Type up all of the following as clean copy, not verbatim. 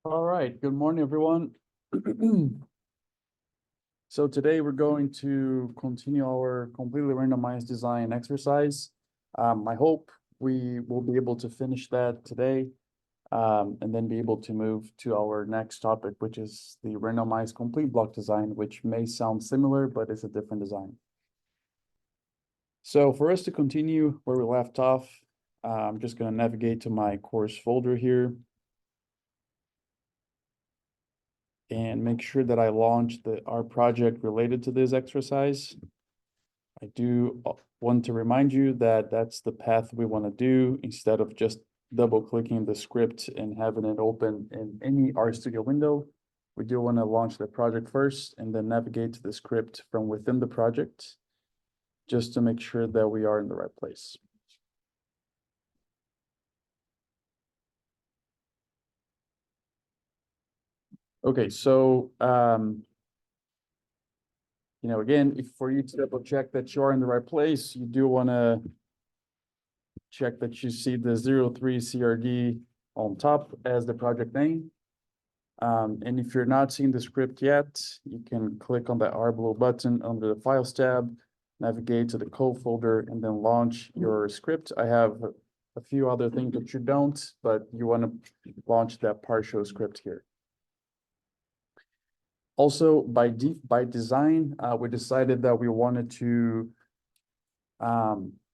All right, good morning, everyone. So today we're going to continue our completely randomized design exercise. I hope we will be able to finish that today, and then be able to move to our next topic, which is the randomized complete block design, which may sound similar, but it's a different design. So for us to continue where we left off, I'm just going to navigate to my course folder here and make sure that I launch our project related to this exercise. I do want to remind you that that's the path we want to do instead of just double clicking the script and having it open in any RStudio window. We do want to launch the project first and then navigate to the script from within the project just to make sure that we are in the right place. Okay, so again, if for you to double check that you are in the right place, you do want to check that you see the 03 CRD on top as the project name. And if you're not seeing the script yet, you can click on the R blue button under the Files tab, navigate to the code folder, and then launch your script. I have a few other things that you don't, but you want to launch that partial script here. Also, by design, we decided that we wanted to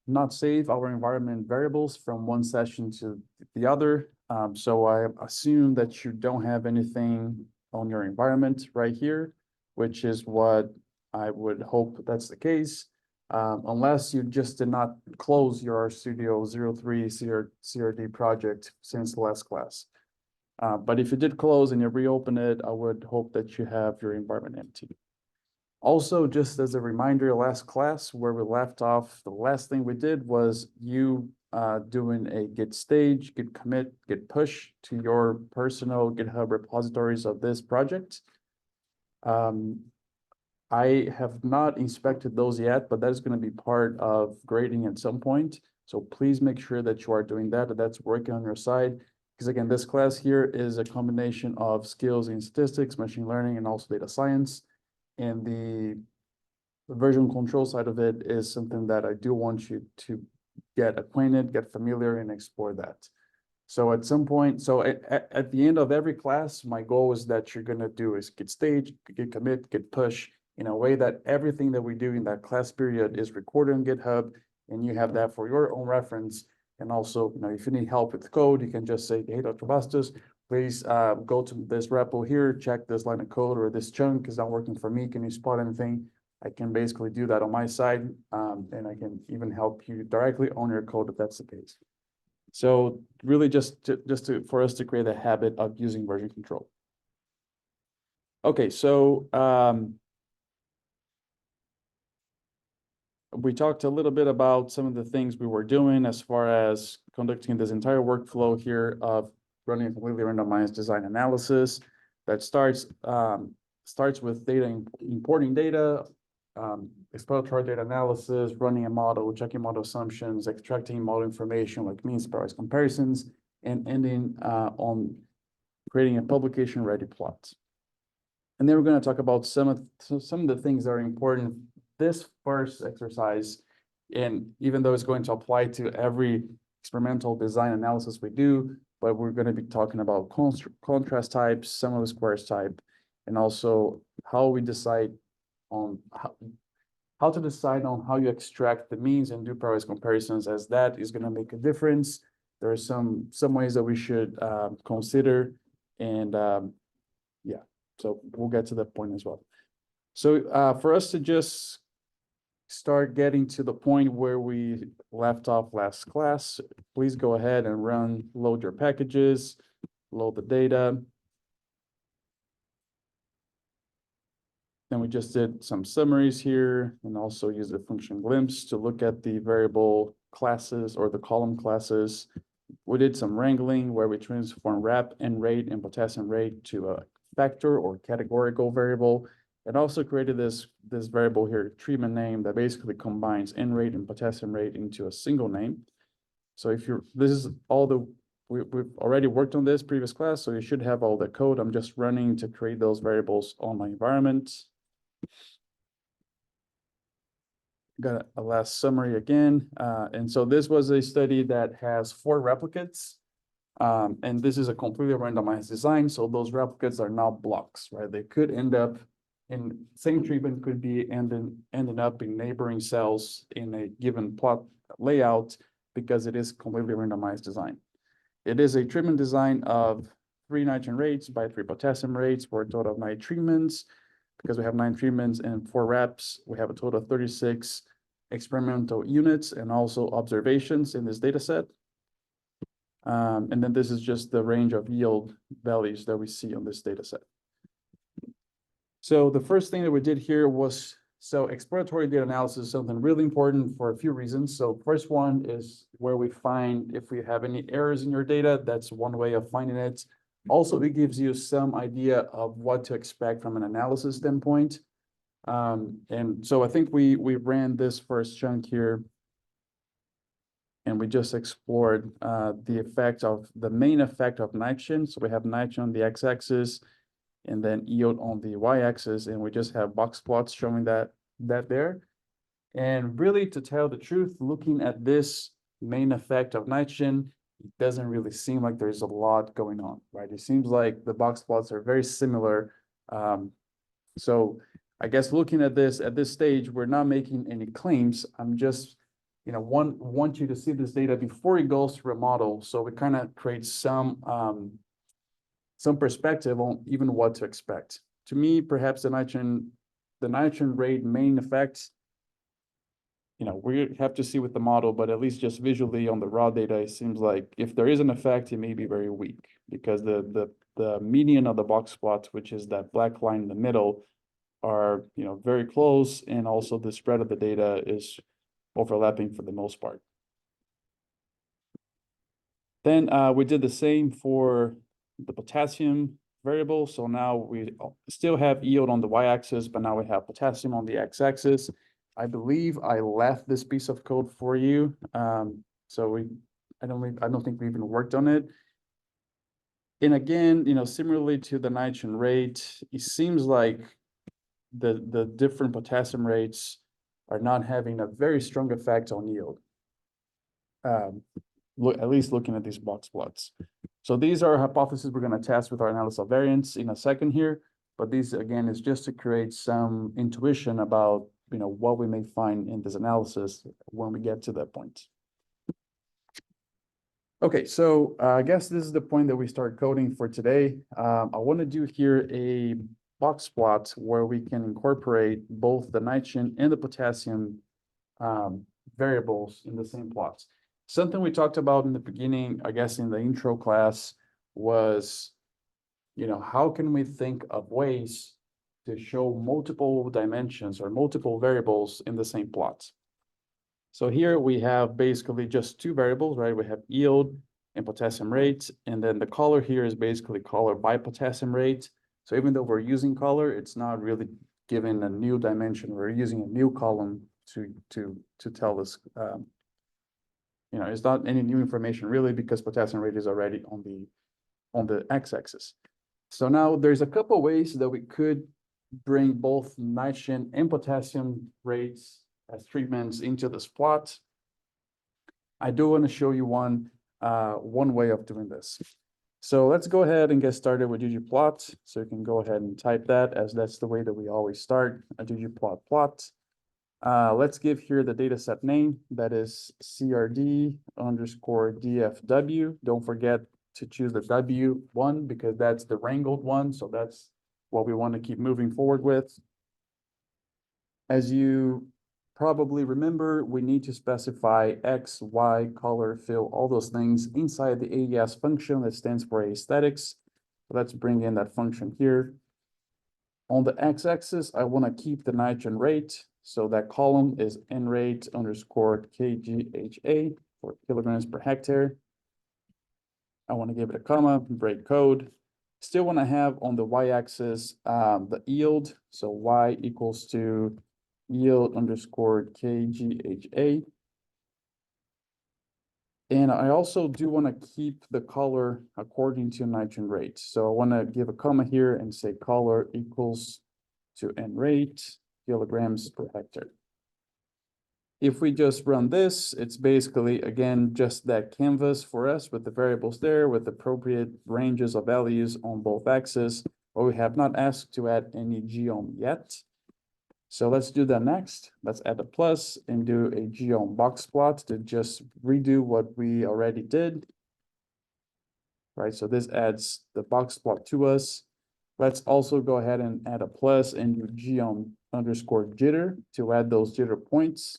not save our environment variables from one session to the other. So I assume that you don't have anything on your environment right here, which is what I would hope that's the case. Unless you just did not close your RStudio 03 CRD project since the last class. But if you did close and you reopen it, I would hope that you have your environment empty. Also, just as a reminder, last class where we left off, the last thing we did was you doing a git stage, git commit, git push to your personal GitHub repositories of this project. I have not inspected those yet, but that is going to be part of grading at some point. So please make sure that you are doing that, that's working on your side. Because again, this class here is a combination of skills in statistics, machine learning, and also data science. And the version control side of it is something that I do want you to get acquainted, get familiar, and explore that. So at some point, so at the end of every class, my goal is that you're going to do is git stage, git commit, git push in a way that everything that we do in that class period is recorded on GitHub, and you have that for your own reference. And also, if you need help with code, you can just say, hey, Dr. Bastos, please go to this repo here, check this line of code or this chunk is not working for me. Can you spot anything? I can basically do that on my side, and I can even help you directly on your code if that's the case. So really for us to create a habit of using version control. Okay, so we talked a little bit about some of the things we were doing as far as conducting this entire workflow here of running a completely randomized design analysis that starts with importing data, exploratory data analysis, running a model, checking model assumptions, extracting model information like means, pairwise comparisons, and ending on creating a publication-ready plot. And then we're going to talk about some of the things that are important this first exercise, and even though it's going to apply to every experimental design analysis we do, but we're going to be talking about contrast types, sum of the squares type, and also how we decide on how to decide on how you extract the means and do pairwise comparisons, as that is going to make a difference. There are some ways that we should consider, and yeah, so we'll get to that point as well. So for us to just start getting to the point where we left off last class, please go ahead and load your packages, load the data. Then we just did some summaries here and also use the function glimpse to look at the variable classes or the column classes. We did some wrangling where we transform rep and rate and potassium rate to a vector or categorical variable. It also created this variable here, treatment name, that basically combines N rate and potassium rate into a single name. So this is all the we've already worked on this previous class, so you should have all the code. I'm just running to create those variables on my environment. Got a last summary again. And so this was a study that has 4 replicates. And this is a completely randomized design. So those replicates are not blocks, right? They could end up in same treatment could be ending up in neighboring cells in a given plot layout because it is completely randomized design. It is a treatment design of 3 nitrogen rates by 3 potassium rates for a total of 9 treatments. Because we have 9 treatments and 4 reps, we have a total of 36 experimental units and also observations in this data set. And then this is just the range of yield values that we see on this data set. So the first thing that we did here was, so exploratory data analysis is something really important for a few reasons. So first one is where we find if we have any errors in your data, that's one way of finding it. Also, it gives you some idea of what to expect from an analysis standpoint. And so I think we ran this first chunk here and we just explored the main effect of nitrogen. So we have nitrogen on the x-axis and then yield on the y-axis, and we just have box plots showing that there. And really, to tell the truth, looking at this main effect of nitrogen, it doesn't really seem like there's a lot going on, right? It seems like the box plots are very similar. So I guess looking at this stage, we're not making any claims. I'm just, want you to see this data before it goes through a model. So we kind of create some perspective on even what to expect. To me, perhaps the nitrogen rate main effect, we have to see with the model, but at least just visually on the raw data, it seems like if there is an effect, it may be very weak because the median of the box plots, which is that black line in the middle, are very close, and also the spread of the data is overlapping for the most part. Then we did the same for the potassium variable. So now we still have yield on the y-axis, but now we have potassium on the x-axis. I believe I left this piece of code for you. So I don't think we even worked on it. And again, similarly to the nitrogen rate, it seems like the different potassium rates are not having a very strong effect on yield. At least looking at these box plots. So these are hypotheses we're going to test with our analysis of variance in a second here, but these again is just to create some intuition about what we may find in this analysis when we get to that point. Okay, so I guess this is the point that we start coding for today. I want to do here a box plot where we can incorporate both the nitrogen and the potassium variables in the same plots. Something we talked about in the beginning, I guess in the intro class, was, how can we think of ways to show multiple dimensions or multiple variables in the same plot? So here we have basically just 2 variables, right? We have yield and potassium rate, and then the color here is basically color by potassium rate. So even though we're using color, it's not really given a new dimension. We're using a new column to tell us. It's not any new information really because potassium rate is already on the x-axis. So now there's a couple ways that we could bring both nitrogen and potassium rates as treatments into this plot. I do want to show you one way of doing this. So let's go ahead and get started with ggplot. So you can go ahead and type that, as that's the way that we always start a ggplot plot. Let's give here the data set name, that is CRD _ DFW. Don't forget to choose the W1 because that's the wrangled one. So that's what we want to keep moving forward with. As you probably remember, we need to specify X, Y, color, fill, all those things inside the AES function that stands for aesthetics. So let's bring in that function here. On the x-axis, I want to keep the nitrogen rate. So that column is nrate _ kgHA for kilograms per hectare. I want to give it a comma, break code. Still want to have on the y-axis the yield. So y equals to yield _ kgHA. And I also do want to keep the color according to nitrogen rate. So I want to give a comma here and say color equals to N rate, kilograms per hectare. If we just run this, it's basically, again, just that canvas for us with the variables there with appropriate ranges of values on both axes, but we have not asked to add any geom yet. So let's do that next. Let's add a plus and do a geom box plot to just redo what we already did. Right, so this adds the box plot to us. Let's also go ahead and add a plus and do geom underscore jitter to add those jitter points.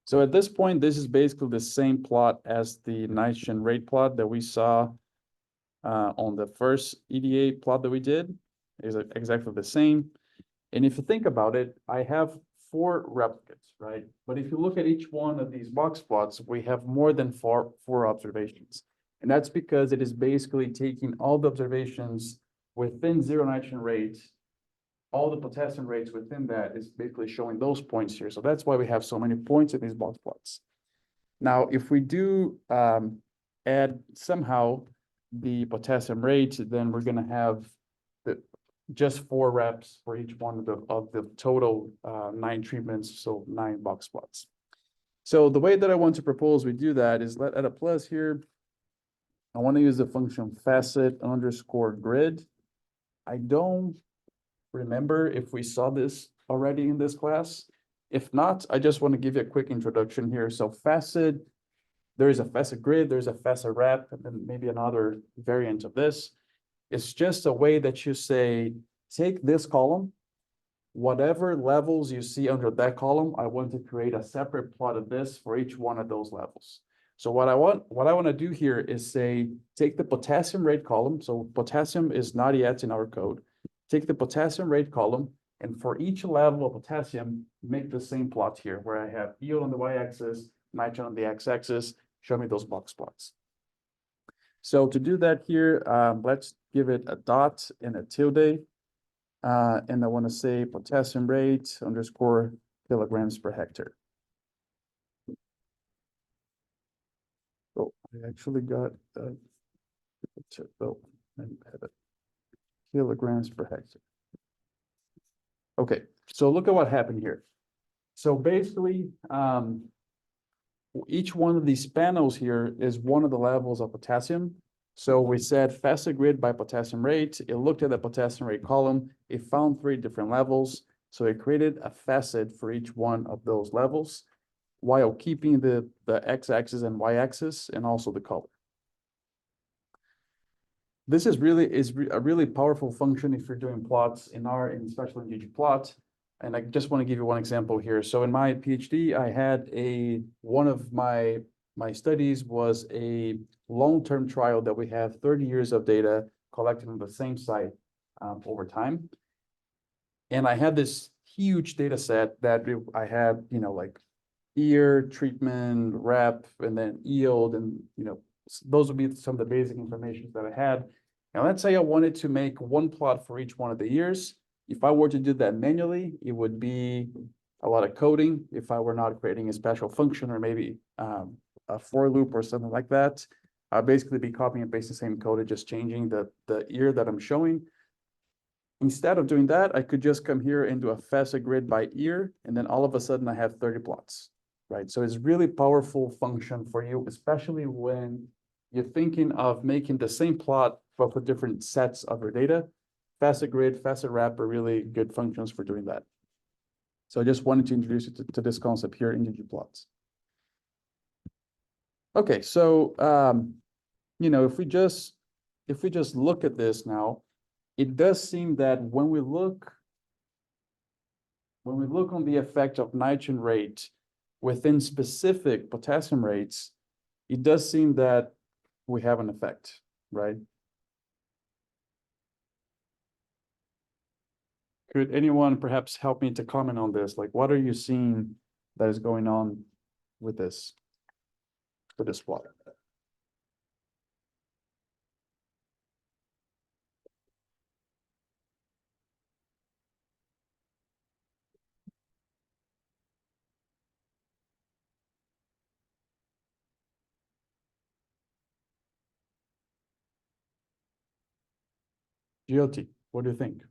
So at this point, this is basically the same plot as the nitrogen rate plot that we saw on the first EDA plot that we did. Is exactly the same. And if you think about it, I have 4 replicates, right? But if you look at each one of these box plots, we have more than four observations. And that's because it is basically taking all the observations within zero nitrogen rates, all the potassium rates within that is basically showing those points here. So that's why we have so many points in these box plots. Now, if we do add somehow the potassium rate, then we're going to have just 4 reps for each one of the total 9 treatments, so 9 box plots. So the way that I want to propose we do that is let add a plus here. I want to use the function facet underscore grid. I don't remember if we saw this already in this class. If not, I just want to give you a quick introduction here. So facet, there is a facet grid, there's a facet wrap, and then maybe another variant of this. It's just a way that you say, take this column, whatever levels you see under that column, I want to create a separate plot of this for each one of those levels. So what I want to do here is say, take the potassium rate column. So potassium is not yet in our code. Take the potassium rate column, and for each level of potassium, make the same plot here where I have yield on the y-axis, nitrogen on the x-axis. Show me those box plots. So to do that here, let's give it a dot and a tilde. And I want to say potassium rate underscore kilograms per hectare. Oh, I actually got I have it. Kilograms per hectare. Okay, so look at what happened here. So basically, each one of these panels here is one of the levels of potassium. So we said facet grid by potassium rate. It looked at the potassium rate column. It found 3 different levels. So it created a facet for each one of those levels while keeping the x-axis and y-axis and also the color. This is a really powerful function if you're doing plots in especially in ggplot. And I just want to give you one example here. So in my PhD, I had one of my studies was a long-term trial that we have 30 years of data collected on the same site over time. And I had this huge data set that I had, like year, treatment, rep, and then yield, and those would be some of the basic information that I had. And let's say I wanted to make one plot for each one of the years. If I were to do that manually, it would be a lot of coding if I were not creating a special function or maybe a for loop or something like that. I'd basically be copying and pasting the same code and just changing the year that I'm showing. Instead of doing that, I could just come here and do a facet grid by year, and then all of a sudden I have 30 plots, right? So it's really powerful function for you, especially when you're thinking of making the same plot, but for different sets of your data. Facet grid, facet wrap are really good functions for doing that. So I just wanted to introduce you to this concept here in ggplots. Okay, so if we just look at this now, it does seem that when we look on the effect of nitrogen rate within specific potassium rates, it does seem that we have an effect, right? Could anyone perhaps help me to comment on this? Like, what are you seeing that is going on with this plot? GLT, what do you think?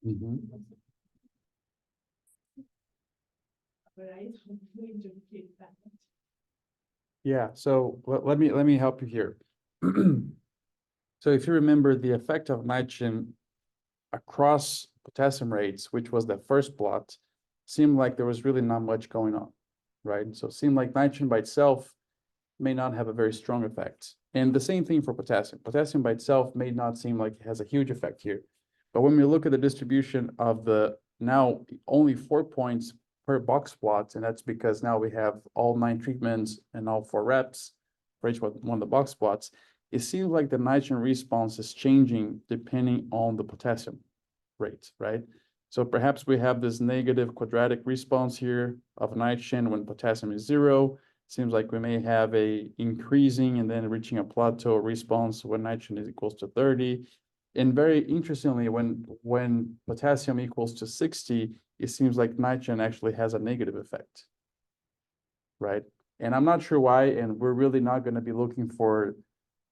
Mhm. Yeah, so let me help you here. So if you remember the effect of nitrogen across potassium rates, which was the first plot, seemed like there was really not much going on, right? So it seemed like nitrogen by itself may not have a very strong effect. And the same thing for potassium. Potassium by itself may not seem like it has a huge effect here. But when we look at the distribution of the now only 4 points per box plot, and that's because now we have all 9 treatments and all 4 reps for each one of the box plots, it seems like the nitrogen response is changing depending on the potassium rate, right? So perhaps we have this negative quadratic response here of nitrogen when potassium is 0. Seems like we may have a increasing and then reaching a plateau response when nitrogen is equals to 30. And very interestingly, when potassium equals to 60, it seems like nitrogen actually has a negative effect, right? And I'm not sure why, and we're really not going to be looking for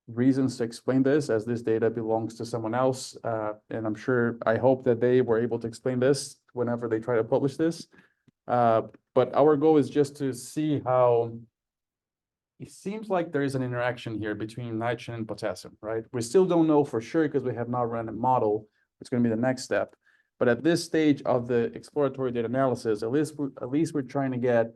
reasons to explain this, as this data belongs to someone else. And I'm sure, I hope that they were able to explain this whenever they try to publish this. But our goal is just to see how it seems like there is an interaction here between nitrogen and potassium, right? We still don't know for sure because we have not run a model. It's going to be the next step. But at this stage of the exploratory data analysis, at least we're trying to get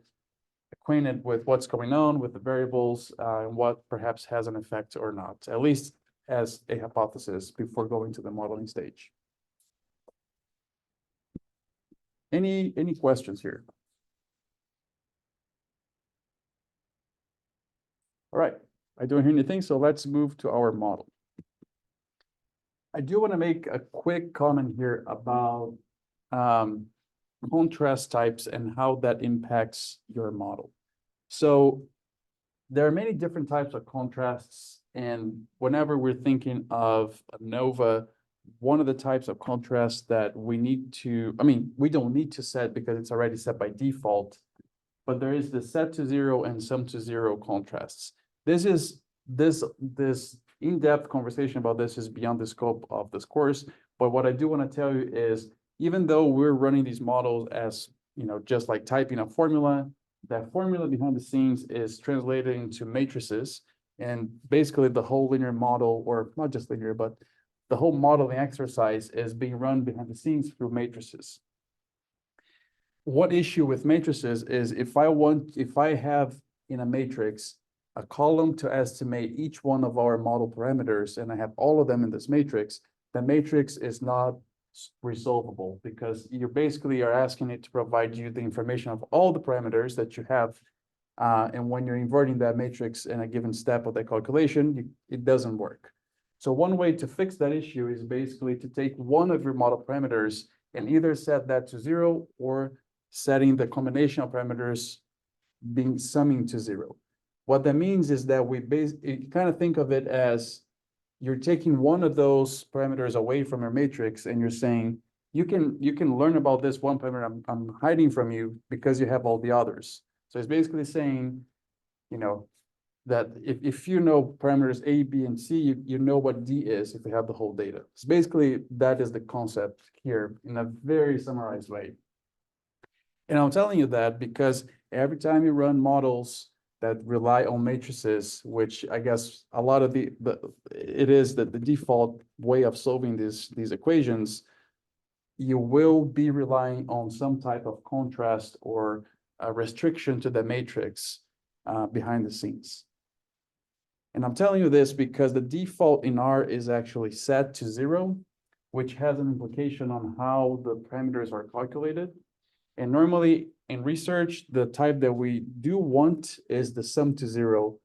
acquainted with what's going on with the variables and what perhaps has an effect or not, at least as a hypothesis before going to the modeling stage. Any questions here? All right, I don't hear anything, so let's move to our model. I do want to make a quick comment here about contrast types and how that impacts your model. So there are many different types of contrasts, and whenever we're thinking of ANOVA, one of the types of contrast that we need to, I mean, we don't need to set because it's already set by default, but there is the set to 0 and sum to 0 contrasts. This in-depth conversation about this is beyond the scope of this course, but what I do want to tell you is, even though we're running these models as, just like typing a formula, that formula behind the scenes is translated into matrices, and basically the whole linear model, or not just linear, but the whole modeling exercise is being run behind the scenes through matrices. What issue with matrices is if I have in a matrix a column to estimate each one of our model parameters, and I have all of them in this matrix, the matrix is not resolvable because you basically are asking it to provide you the information of all the parameters that you have. And when you're inverting that matrix in a given step of the calculation, it doesn't work. So one way to fix that issue is basically to take one of your model parameters and either set that to 0 or setting the combination of parameters being summing to 0. What that means is that you kind of think of it as you're taking one of those parameters away from your matrix and you're saying, you can learn about this one parameter I'm hiding from you because you have all the others. So it's basically saying, that if you know parameters A, B, and C, you know what D is if you have the whole data. So basically, that is the concept here in a very summarized way. And I'm telling you that because every time you run models that rely on matrices, which I guess a lot of it is the default way of solving these equations, you will be relying on some type of contrast or a restriction to the matrix behind the scenes. And I'm telling you this because the default in R is actually set to 0, which has an implication on how the parameters are calculated. And normally in research, the type that we do want is the sum to 0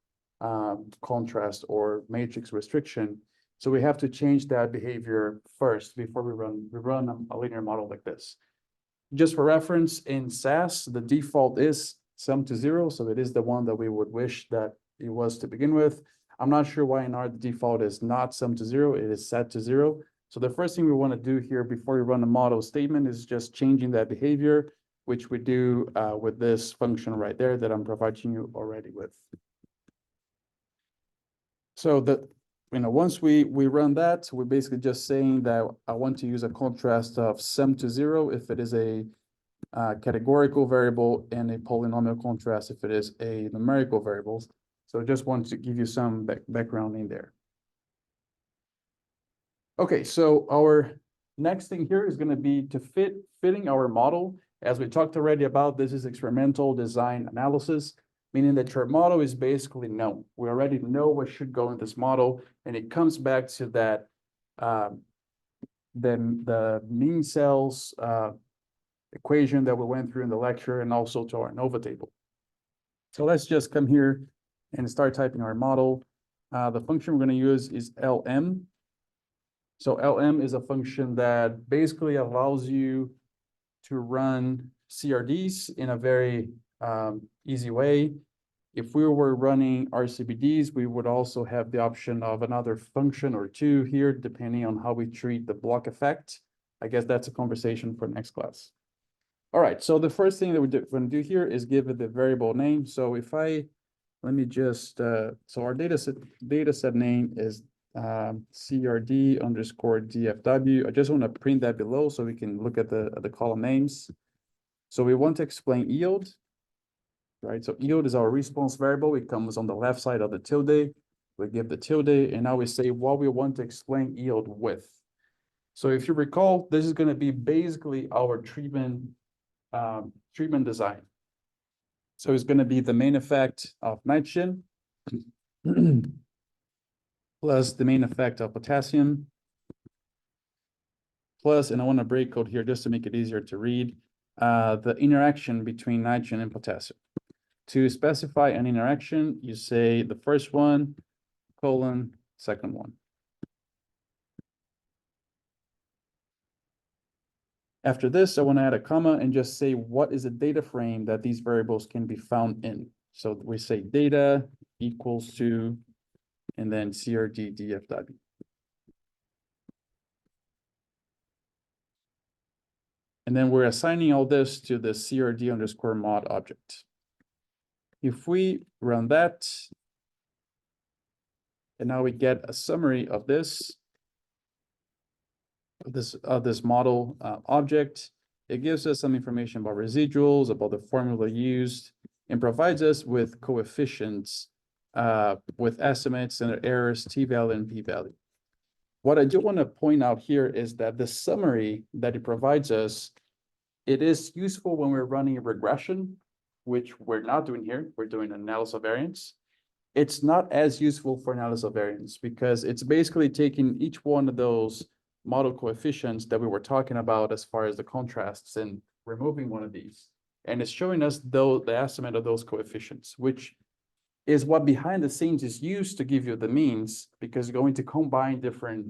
contrast or matrix restriction. So we have to change that behavior first before we run a linear model like this. Just for reference, in SAS, the default is sum to zero, so it is the one that we would wish that it was to begin with. I'm not sure why in R the default is not sum to zero, it is set to zero. So the first thing we want to do here before we run a model statement is just changing that behavior, which we do with this function right there that I'm providing you already with. So once we run that, we're basically just saying that I want to use a contrast of sum to zero if it is a categorical variable and a polynomial contrast if it is a numerical variable. So just want to give you some background in there. Okay, so our next thing here is going to be to fitting our model. As we talked already about, this is experimental design analysis, meaning that your model is basically known. We already know what should go in this model, and it comes back to that then the mean cells equation that we went through in the lecture, and also to our ANOVA table. So let's just come here and start typing our model. The function we're going to use is LM. So LM is a function that basically allows you to run CRDs in a very easy way. If we were running RCBDs, we would also have the option of another function or two here, depending on how we treat the block effect. I guess that's a conversation for next class. All right, so the first thing that we're going to do here is give it the variable name. So if let me just, so our data set name is CRD underscore DFW. I just want to print that below so we can look at the column names. So we want to explain yield, right? So yield is our response variable. It comes on the left side of the tilde. We give the tilde, and now we say what we want to explain yield with. So if you recall, this is going to be basically our treatment design. So it's going to be the main effect of nitrogen plus the main effect of potassium plus, and I want to break code here just to make it easier to read, the interaction between nitrogen and potassium. To specify an interaction, you say the first one, colon, second one. After this, I want to add a comma and just say what is the data frame that these variables can be found in. So we say data equals to, and then CRD DFW. And then we're assigning all this to the CRD underscore mod object. If we run that, and now we get a summary of this model object, it gives us some information about residuals, about the formula used, and provides us with coefficients, with estimates and errors, t-value and p-value. What I do want to point out here is that the summary that it provides us, it is useful when we're running a regression, which we're not doing here. We're doing analysis of variance. It's not as useful for analysis of variance because it's basically taking each one of those model coefficients that we were talking about as far as the contrasts and removing one of these. And it's showing us the estimate of those coefficients, which is what behind the scenes is used to give you the means, because you're going to combine different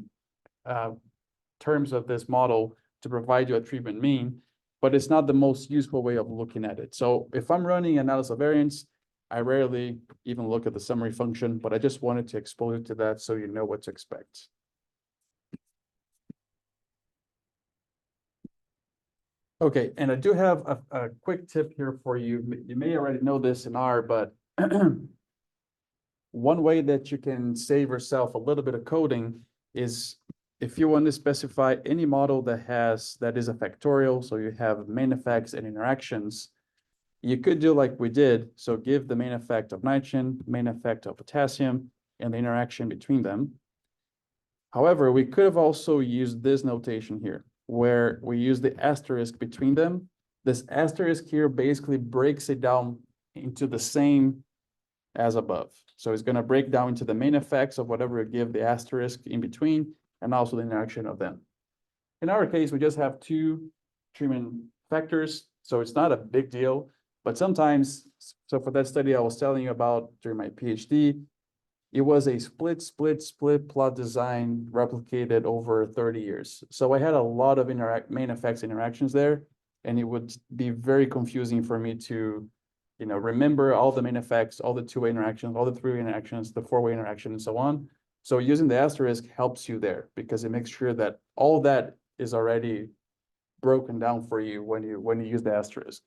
terms of this model to provide you a treatment mean, but it's not the most useful way of looking at it. So if I'm running analysis of variance, I rarely even look at the summary function, but I just wanted to expose you to that so you know what to expect. Okay, and I do have a quick tip here for you. You may already know this in R, but one way that you can save yourself a little bit of coding is if you want to specify any model that is a factorial, so you have main effects and interactions, you could do like we did. So give the main effect of nitrogen, main effect of potassium, and the interaction between them. However, we could have also used this notation here, where we use the asterisk between them. This asterisk here basically breaks it down into the same as above. So it's going to break down into the main effects of whatever we give the asterisk in between, and also the interaction of them. In our case, we just have two treatment factors, so it's not a big deal. But sometimes, so for that study I was telling you about during my PhD, it was a split plot design replicated over 30 years. So I had a lot of main effects interactions there, and it would be very confusing for me to, remember all the main effects, all the two-way interactions, all the three-way interactions, the four-way interaction, and so on. So using the asterisk helps you there because it makes sure that all that is already broken down for you when you use the asterisk.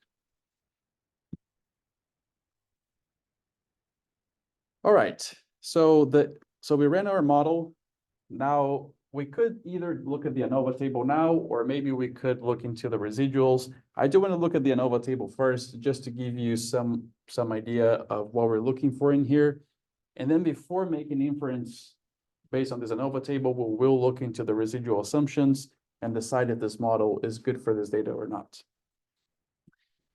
All right, so we ran our model. Now we could either look at the ANOVA table now, or maybe we could look into the residuals. I do want to look at the ANOVA table first, just to give you some idea of what we're looking for in here. And then before making inference based on this ANOVA table, we'll look into the residual assumptions and decide if this model is good for this data or not.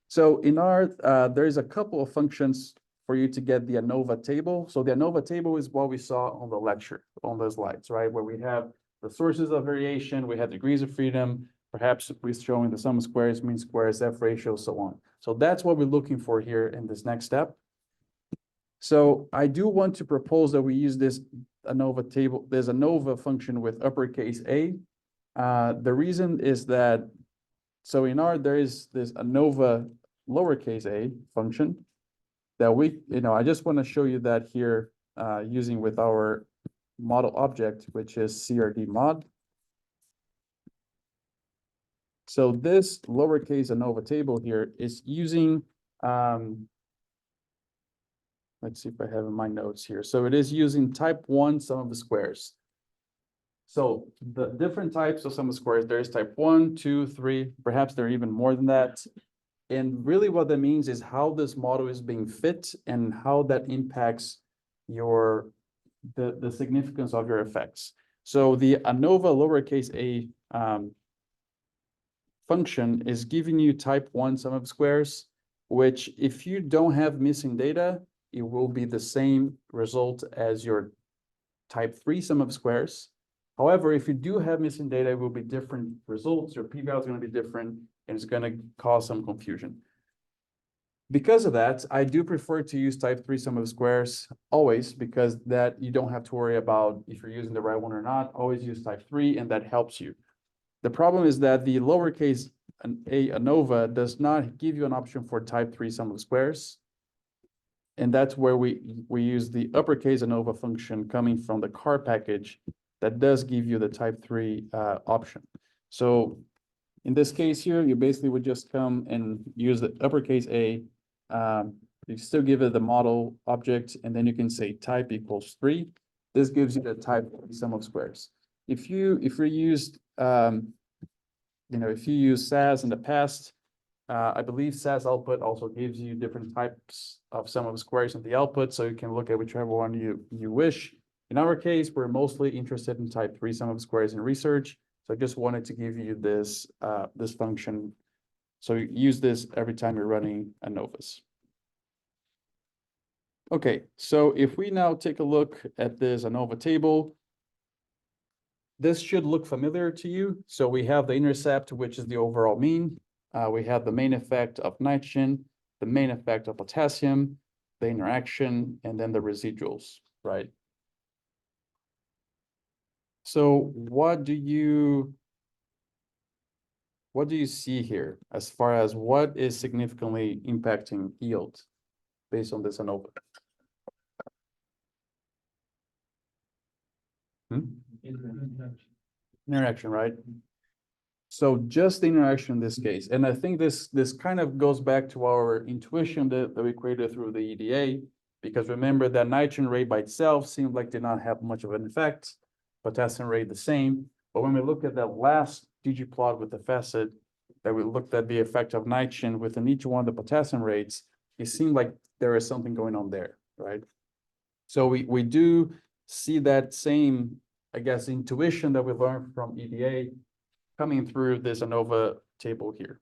So in R, there's a couple of functions for you to get the ANOVA table. So the ANOVA table is what we saw on the lecture, on the slides, right? Where we have the sources of variation, we have degrees of freedom, perhaps we're showing the sum of squares, mean squares, F ratio, so on. So that's what we're looking for here in this next step. So I do want to propose that we use this ANOVA table, there's ANOVA function with uppercase A. The reason is that, so in R, there is this ANOVA lowercase a function that we, I just want to show you that here using with our model object, which is CRD mod. So this lowercase ANOVA table here is using, let's see if I have in my notes here. So it is using type 1 sum of the squares. So the different types of sum of squares, there's type 1, 2, 3, perhaps there are even more than that. And really what that means is how this model is being fit and how that impacts your the significance of your effects. So the ANOVA lowercase a function is giving you type 1 sum of squares, which if you don't have missing data, it will be the same result as your type 3 sum of squares. However, if you do have missing data, it will be different results. Your p-value is going to be different, and it's going to cause some confusion. Because of that, I do prefer to use type 3 sum of squares always, because that you don't have to worry about if you're using the right one or not. Always use type 3, and that helps you. The problem is that the lowercase a ANOVA does not give you an option for type 3 sum of squares. And that's where we use the uppercase ANOVA function coming from the car package that does give you the type 3 option. So in this case here, you basically would just come and use the uppercase A. You still give it the model object, and then you can say type equals 3. This gives you the type sum of squares. If you used, if you use SAS in the past, I believe SAS output also gives you different types of sum of squares in the output, so you can look at whichever one you wish. In our case, we're mostly interested in type 3 sum of squares in research. So I just wanted to give you this, this function. So you use this every time you're running ANOVAs. Okay, so if we now take a look at this ANOVA table, this should look familiar to you. So we have the intercept, which is the overall mean. We have the main effect of nitrogen, the main effect of potassium, the interaction, and then the residuals, right? So what do you see here as far as what is significantly impacting yield based on this ANOVA? Interaction, right? So just the interaction in this case. And I think this kind of goes back to our intuition that we created through the EDA, because remember that nitrogen rate by itself seemed like did not have much of an effect, potassium rate the same. But when we look at that last ggplot with the facet, that we looked at the effect of nitrogen within each one of the potassium rates, it seemed like there is something going on there, right? So we do see that same, I guess, intuition that we learned from EDA coming through this ANOVA table here.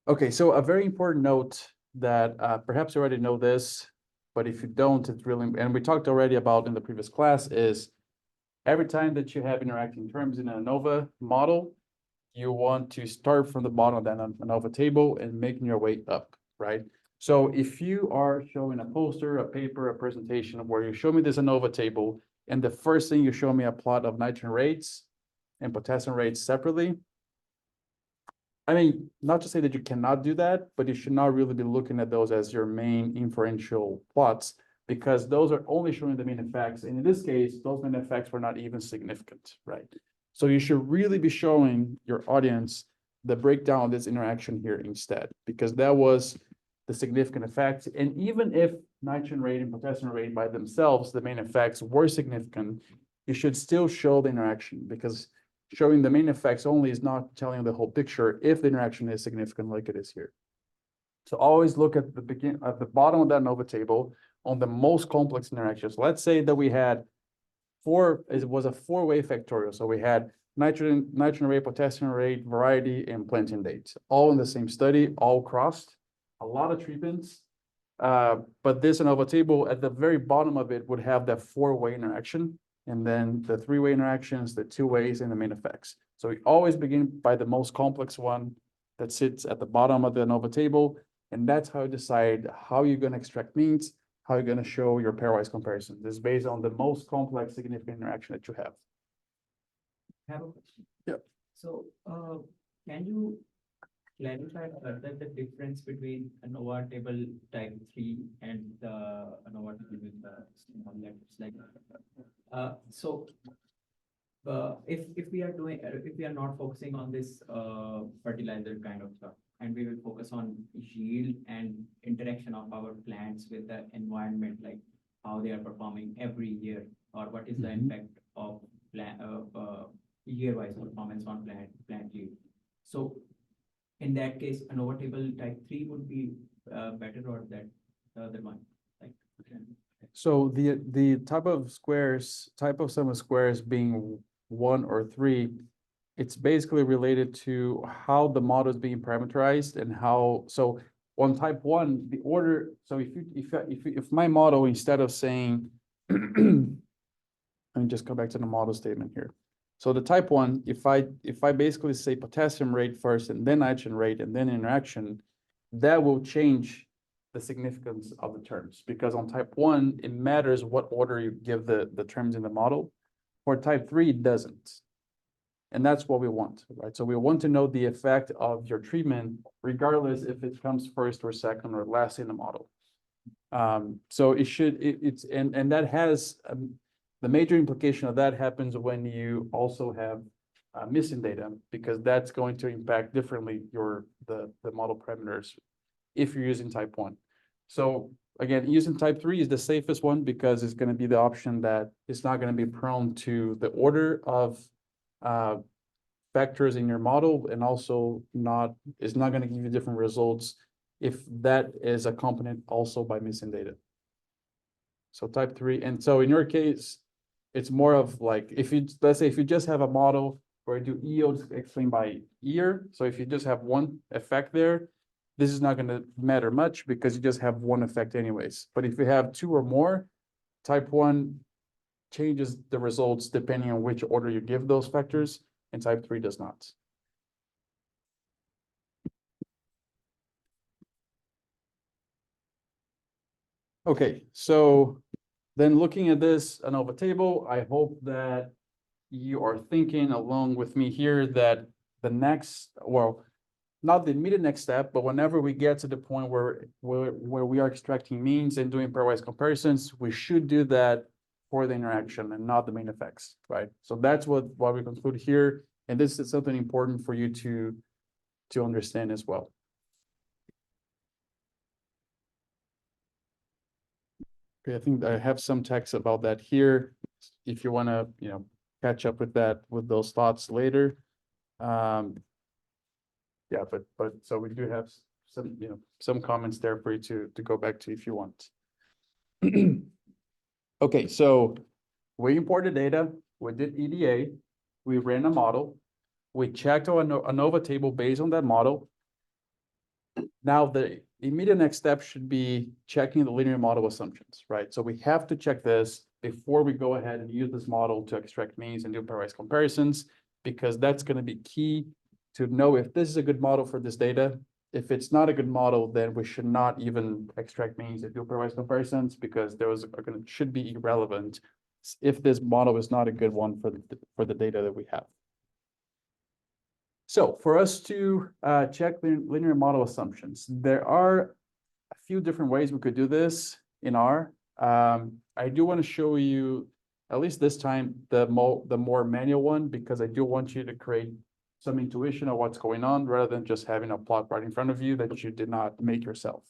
Okay, so a very important note that perhaps you already know this, but if you don't, it's really, and we talked already about in the previous class, is every time that you have interacting terms in an ANOVA model, you want to start from the bottom of that ANOVA table and making your way up, right? So if you are showing a poster, a paper, a presentation where you show me this ANOVA table, and the first thing you show me a plot of nitrogen rates and potassium rates separately, I mean, not to say that you cannot do that, but you should not really be looking at those as your main inferential plots, because those are only showing the main effects. And in this case, those main effects were not even significant, right? So you should really be showing your audience the breakdown of this interaction here instead, because that was the significant effect. And even if nitrogen rate and potassium rate by themselves, the main effects were significant, you should still show the interaction, because showing the main effects only is not telling the whole picture if the interaction is significant like it is here. So always look at the bottom of that ANOVA table on the most complex interactions. Let's say that we had it was a four-way factorial. So we had nitrogen rate, potassium rate, variety, and planting date, all in the same study, all crossed, a lot of treatments. But this ANOVA table at the very bottom of it would have that four-way interaction, and then the three-way interactions, the two ways, and the main effects. So we always begin by the most complex one that sits at the bottom of the ANOVA table, and that's how you decide how you're going to extract means, how you're going to show your pairwise comparison. This is based on the most complex significant interaction that you have. I have a question. Yep. So, can you clarify further the difference between ANOVA table type 3 and the ANOVA table with the small letters like if we are doing if we are not focusing on this fertilizer kind of stuff, and we will focus on yield and interaction of our plants with the environment, like how they are performing every year, or what is the impact of year-wise performance on plant yield. So in that case, ANOVA table type 3 would be better, or that the other one? Like, so the type of sum of squares being 1 or 3, it's basically related to how the model is being parameterized and how. So on type 1, the order. So if my model, instead of saying, let me just go back to the model statement here. So the type 1, if I basically say potassium rate first and then nitrogen rate and then interaction, that will change the significance of the terms, because on type 1, it matters what order you give the terms in the model. For type 3, it doesn't. And that's what we want, right? So we want to know the effect of your treatment, regardless if it comes first or second or last in the model. So and that has the major implication of that happens when you also have missing data, because that's going to impact differently the model parameters if you're using type 1. So again, using type 3 is the safest one, because it's going to be the option that is not going to be prone to the order of factors in your model, and also is not going to give you different results if that is accompanied also by missing data. So type 3, and so in your case, it's more of like, let's say if you just have a model where you do yields explained by year. So if you just have one effect there, this is not going to matter much, because you just have one effect anyways. But if you have 2 or more, type 1 changes the results depending on which order you give those factors, and type 3 does not. Okay, so then looking at this ANOVA table, I hope that you are thinking along with me here that the next, well, not the immediate next step, but whenever we get to the point where we are extracting means and doing pairwise comparisons, we should do that for the interaction and not the main effects, right? So that's what we conclude here, and this is something important for you to understand as well. Okay, I think I have some text about that here, if you want to, catch up with those thoughts later. Yeah, but so we do have some comments there for you to go back to if you want. Okay, so we imported data, we did EDA, we ran a model, we checked our ANOVA table based on that model. Now the immediate next step should be checking the linear model assumptions, right? So we have to check this before we go ahead and use this model to extract means and do pairwise comparisons, because that's going to be key to know if this is a good model for this data. if it's not a good model, then we should not even extract means if you provide comparisons, because those are gonna, should be irrelevant if this model is not a good one for the data that we have. So for us to check linear model assumptions, there are a few different ways we could do this in R. I do want to show you, at least this time, the more manual one, because I do want you to create some intuition of what's going on rather than just having a plot right in front of you that you did not make yourself.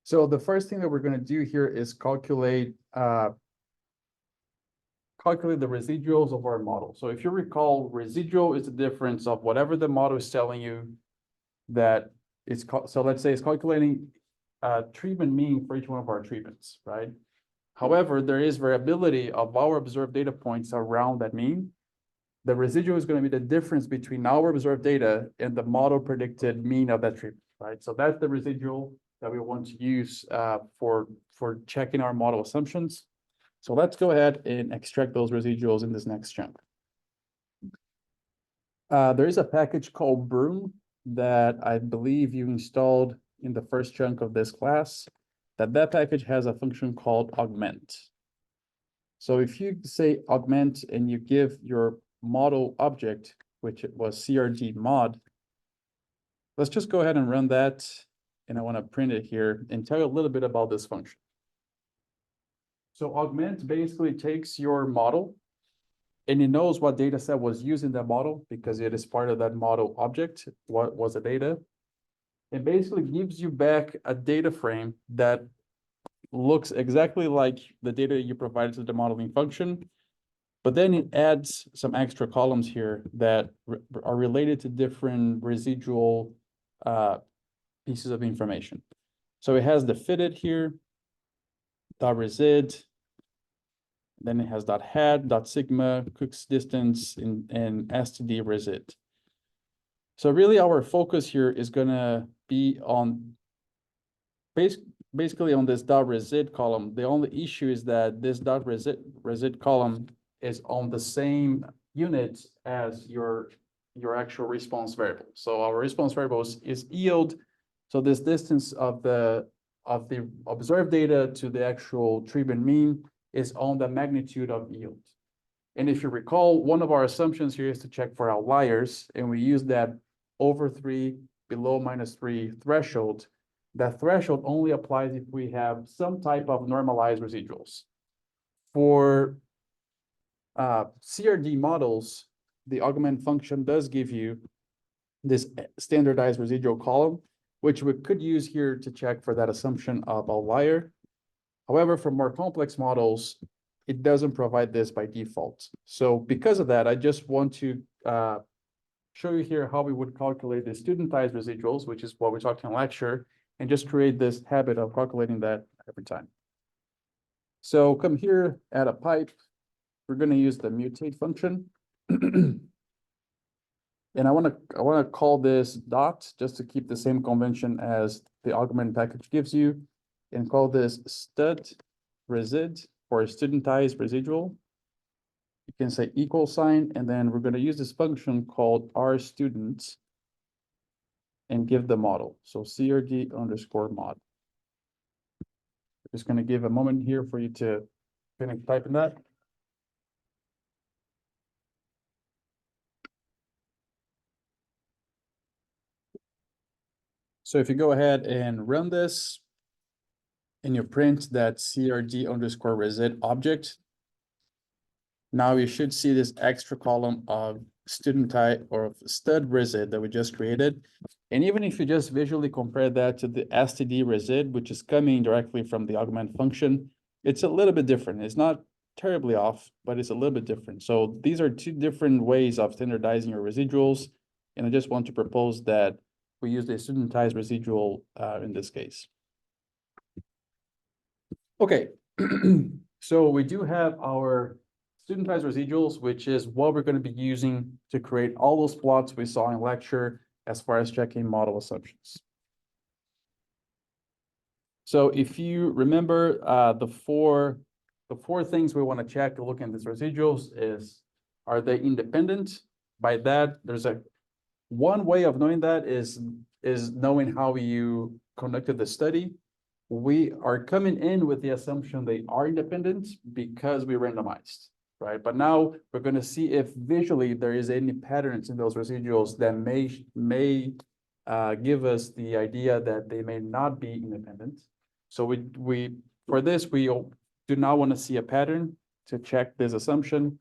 So the first thing that we're going to do here is calculate the residuals of our model. So if you recall, residual is the difference of whatever the model is telling you that it's so let's say it's calculating treatment mean for each one of our treatments, right? However, there is variability of our observed data points around that mean. The residual is going to be the difference between our observed data and the model predicted mean of that treatment, right? So that's the residual that we want to use for checking our model assumptions. So let's go ahead and extract those residuals in this next chunk. There is a package called Broom that I believe you installed in the first chunk of this class. That package has a function called augment. So if you say augment and you give your model object, which it was CRD mod, let's just go ahead and run that. And I want to print it here and tell you a little bit about this function. So augment basically takes your model and it knows what data set was used in that model because it is part of that model object, what was the data. It basically gives you back a data frame that looks exactly like the data you provided to the modeling function, but then it adds some extra columns here that are related to different residual pieces of information. So it has the fitted here, .resid, then it has .hat, .sigma, Cook's distance, and std resid. So really our focus here is gonna be on basically on this .resid column. The only issue is that this .resid column is on the same unit as your actual response variable. So our response variable is yield. So this distance of the observed data to the actual treatment mean is on the magnitude of yield. And if you recall, one of our assumptions here is to check for outliers, and we use that over 3, below -3 threshold. That threshold only applies if we have some type of normalized residuals. For CRD models, the augment function does give you this standardized residual column, which we could use here to check for that assumption of outlier. However, for more complex models, it doesn't provide this by default. So because of that, I just want to show you here how we would calculate the studentized residuals, which is what we talked in lecture, and just create this habit of calculating that every time. So come here, add a pipe. We're going to use the mutate function. And I want to call this dot just to keep the same convention as the augment package gives you, and call this stud resid or studentized residual. You can say equal sign, and then we're going to use this function called rStudent and give the model. So CRD underscore mod. Just going to give a moment here for you to finish typing that. So if you go ahead and run this and you print that CRD underscore resid object, now you should see this extra column of student type or stud resid that we just created. And even if you just visually compare that to the std resid, which is coming directly from the augment function, it's a little bit different. It's not terribly off, but it's a little bit different. So these are two different ways of standardizing your residuals. And I just want to propose that we use the studentized residual in this case. Okay, so we do have our studentized residuals, which is what we're going to be using to create all those plots we saw in lecture as far as checking model assumptions. So if you remember, the four things we want to check to look at these residuals is, are they independent? By that, there's a One way of knowing that is knowing how you conducted the study. We are coming in with the assumption they are independent because we randomized, right? But now we're going to see if visually there is any patterns in those residuals that may give us the idea that they may not be independent. So we for this, we do not want to see a pattern to check this assumption.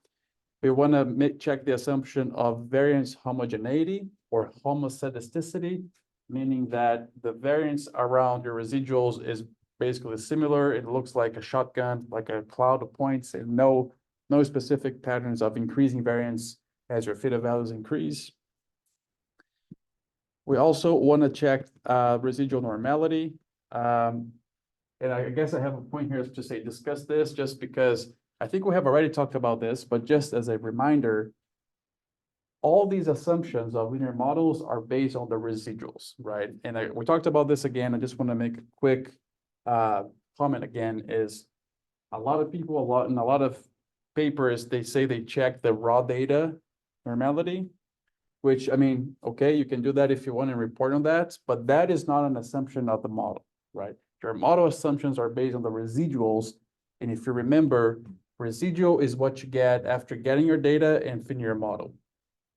We want to check the assumption of variance homogeneity or homoscedasticity, meaning that the variance around your residuals is basically similar. It looks like a shotgun, like a cloud of points, and no specific patterns of increasing variance as your theta values increase. We also want to check residual normality. And I guess I have a point here to say discuss this just because I think we have already talked about this, but just as a reminder, all these assumptions of linear models are based on the residuals, right? And we talked about this again. I just want to make a quick comment again, is a lot of people, in a lot of papers, they say they check the raw data normality, which, I mean, okay, you can do that if you want to report on that, but that is not an assumption of the model, right? Your model assumptions are based on the residuals. And if you remember, residual is what you get after getting your data and fitting your model.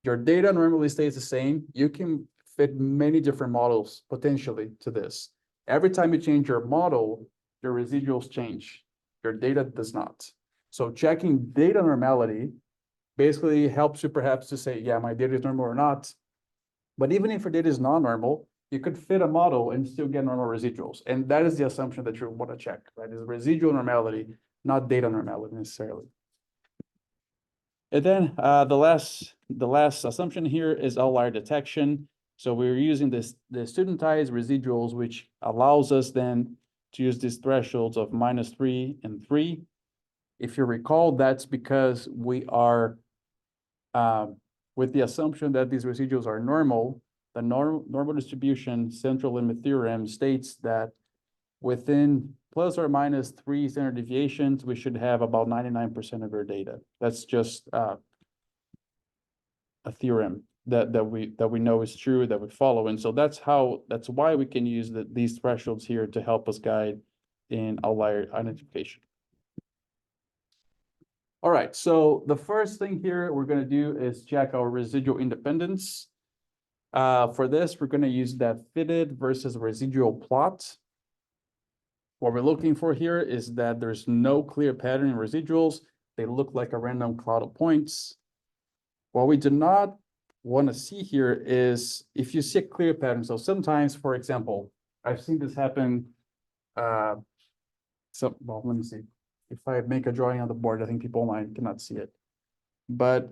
Your data normally stays the same. You can fit many different models potentially to this. Every time you change your model, your residuals change. Your data does not. So checking data normality basically helps you perhaps to say, yeah, my data is normal or not. But even if your data is non-normal, you could fit a model and still get normal residuals. And that is the assumption that you want to check, right? Is residual normality, not data normality necessarily. And then the last assumption here is outlier detection. So we're using the studentized residuals, which allows us then to use these thresholds of -3 and 3. If you recall, that's because we are with the assumption that these residuals are normal. The normal distribution central limit theorem states that within ±3 standard deviations, we should have about 99% of our data. That's just a theorem that we know is true, that we follow. And so that's why we can use these thresholds here to help us guide in outlier identification. All right, so the first thing here we're going to do is check our residual independence. For this, we're going to use that fitted versus residual plot. What we're looking for here is that there's no clear pattern in residuals. They look like a random cloud of points. What we do not want to see here is if you see a clear pattern. So sometimes, for example, I've seen this happen. Well, let me see. If I make a drawing on the board, I think people online cannot see it. But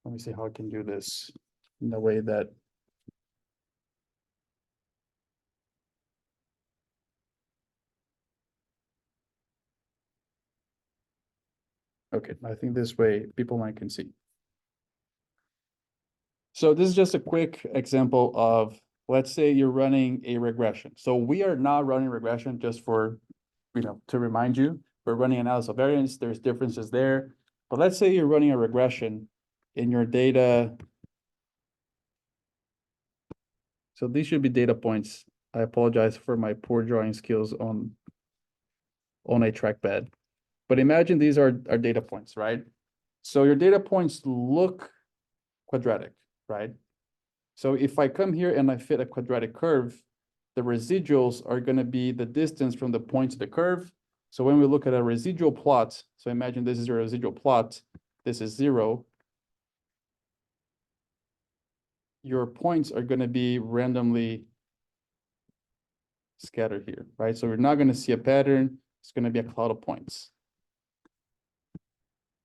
let me see how I can do this in a way that. Okay, I think this way people online can see. So this is just a quick example of, let's say you're running a regression. So we are not running regression just for, to remind you, we're running analysis of variance. There's differences there. But let's say you're running a regression in your data. So these should be data points. I apologize for my poor drawing skills on a trackpad. But imagine these are data points, right? So your data points look quadratic, right? So if I come here and I fit a quadratic curve, the residuals are going to be the distance from the point to the curve. So when we look at a residual plot, so imagine this is your residual plot, this is 0. Your points are going to be randomly scattered here, right? So we're not going to see a pattern. It's going to be a cloud of points.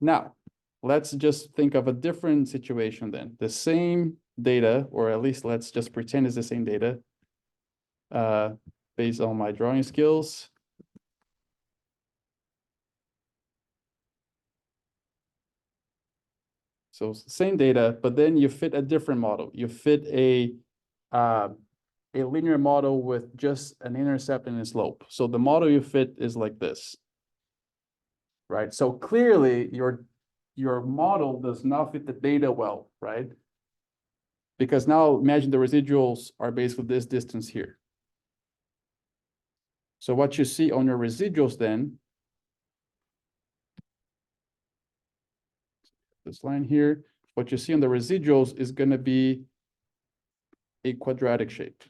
Now, let's just think of a different situation then. The same data, or at least let's just pretend it's the same data based on my drawing skills. So same data, but then you fit a different model. You fit a linear model with just an intercept and a slope. So the model you fit is like this, right? So clearly your your model does not fit the data well, right? Because now imagine the residuals are basically this distance here. So what you see on your residuals then, this line here, what you see on the residuals is going to be a quadratic shape.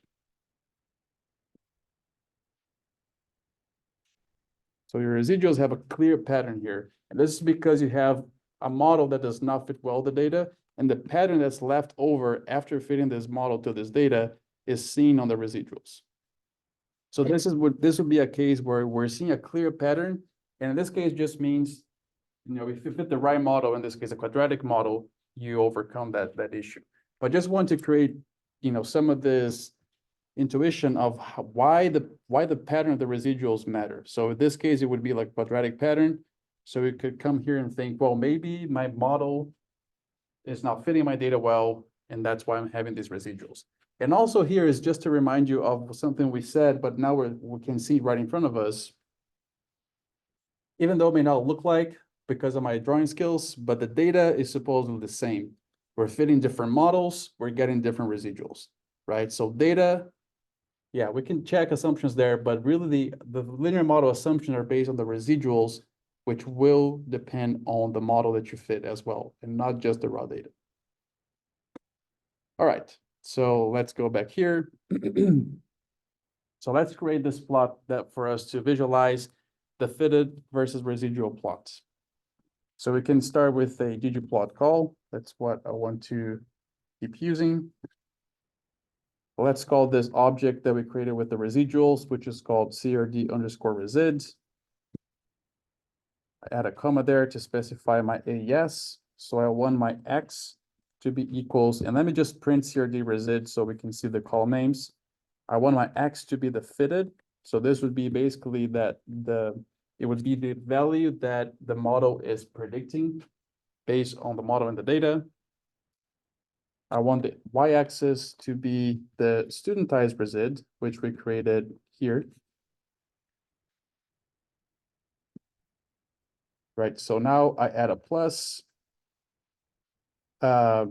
So your residuals have a clear pattern here. And this is because you have a model that does not fit well the data, and the pattern that's left over after fitting this model to this data is seen on the residuals. So this would be a case where we're seeing a clear pattern, and in this case just means, you know, if you fit the right model, in this case a quadratic model, you overcome that issue. But just want to create, you know, some of this intuition of why the pattern of the residuals matter. So in this case, it would be like quadratic pattern. So we could come here and think, well, maybe my model is not fitting my data well, and that's why I'm having these residuals. And also here is just to remind you of something we said, but now we can see right in front of us. Even though it may not look like because of my drawing skills, but the data is supposedly the same. We're fitting different models, we're getting different residuals, right? So data, yeah, we can check assumptions there, but really the linear model assumptions are based on the residuals, which will depend on the model that you fit as well, and not just the raw data. All right, so let's go back here. So let's create this plot that for us to visualize the fitted versus residual plots. So we can start with a ggplot call. That's what I want to keep using. Let's call this object that we created with the residuals, which is called CRD underscore resids. I add a comma there to specify my AES. So I want my X to be equals, and let me just print CRD resid so we can see the call names. I want my X to be the fitted. So this would be basically that it would be the value that the model is predicting based on the model and the data. I want the y-axis to be the studentized resid, which we created here. Right, so now I add a plus. Let's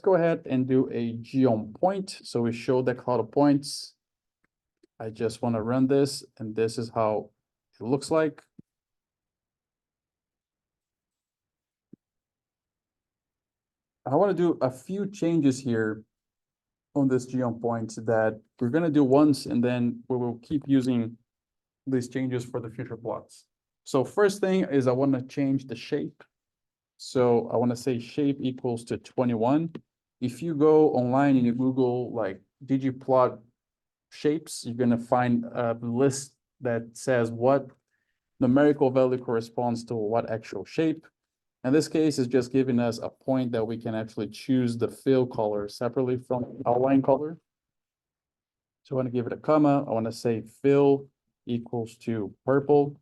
go ahead and do a geom point. So we show the cloud of points. I just want to run this, and this is how it looks like. I want to do a few changes here on this geom point that we're going to do once, and then we will keep using these changes for the future plots. So first thing is I want to change the shape. So I want to say shape equals to 21. If you go online and you Google like ggplot shapes, you're going to find a list that says what numerical value corresponds to what actual shape. In this case, it's just giving us a point that we can actually choose the fill color separately from outline color. So I want to give it a comma. I want to say fill equals to purple.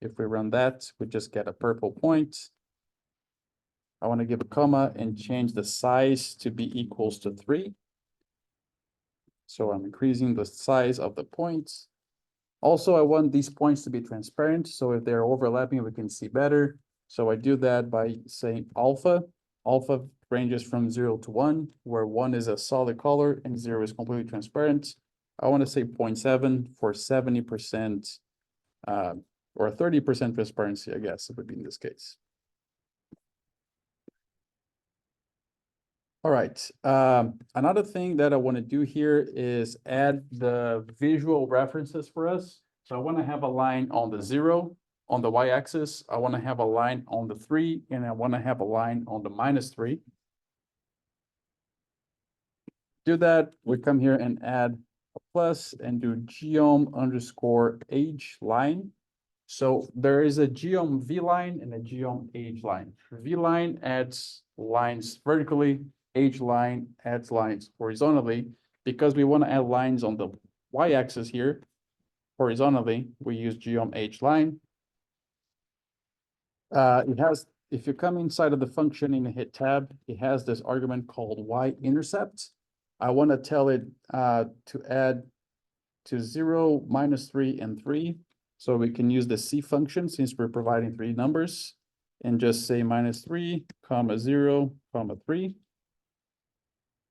If we run that, we just get a purple point. I want to give a comma and change the size to be equals to 3. So I'm increasing the size of the points. Also, I want these points to be transparent. So if they're overlapping, we can see better. So I do that by saying alpha. Alpha ranges from 0 to 1, where 1 is a solid color and 0 is completely transparent. I want to say 0.7 for 70%, or 30% transparency, I guess it would be in this case. All right, another thing that I want to do here is add the visual references for us. So I want to have a line on the 0 on the y-axis. I want to have a line on the 3, and I want to have a line on the -3. Do that, we come here and add a plus and do geom underscore age line. So there is a geom v line and a geom age line. V line adds lines vertically, age line adds lines horizontally. Because we want to add lines on the y-axis here horizontally, we use geom age line. It has, if you come inside of the function and hit tab, it has this argument called y-intercept. I want to tell it to add to 0, -3, and 3. So we can use the C function since we're providing three numbers and just say -3, comma 0, comma 3.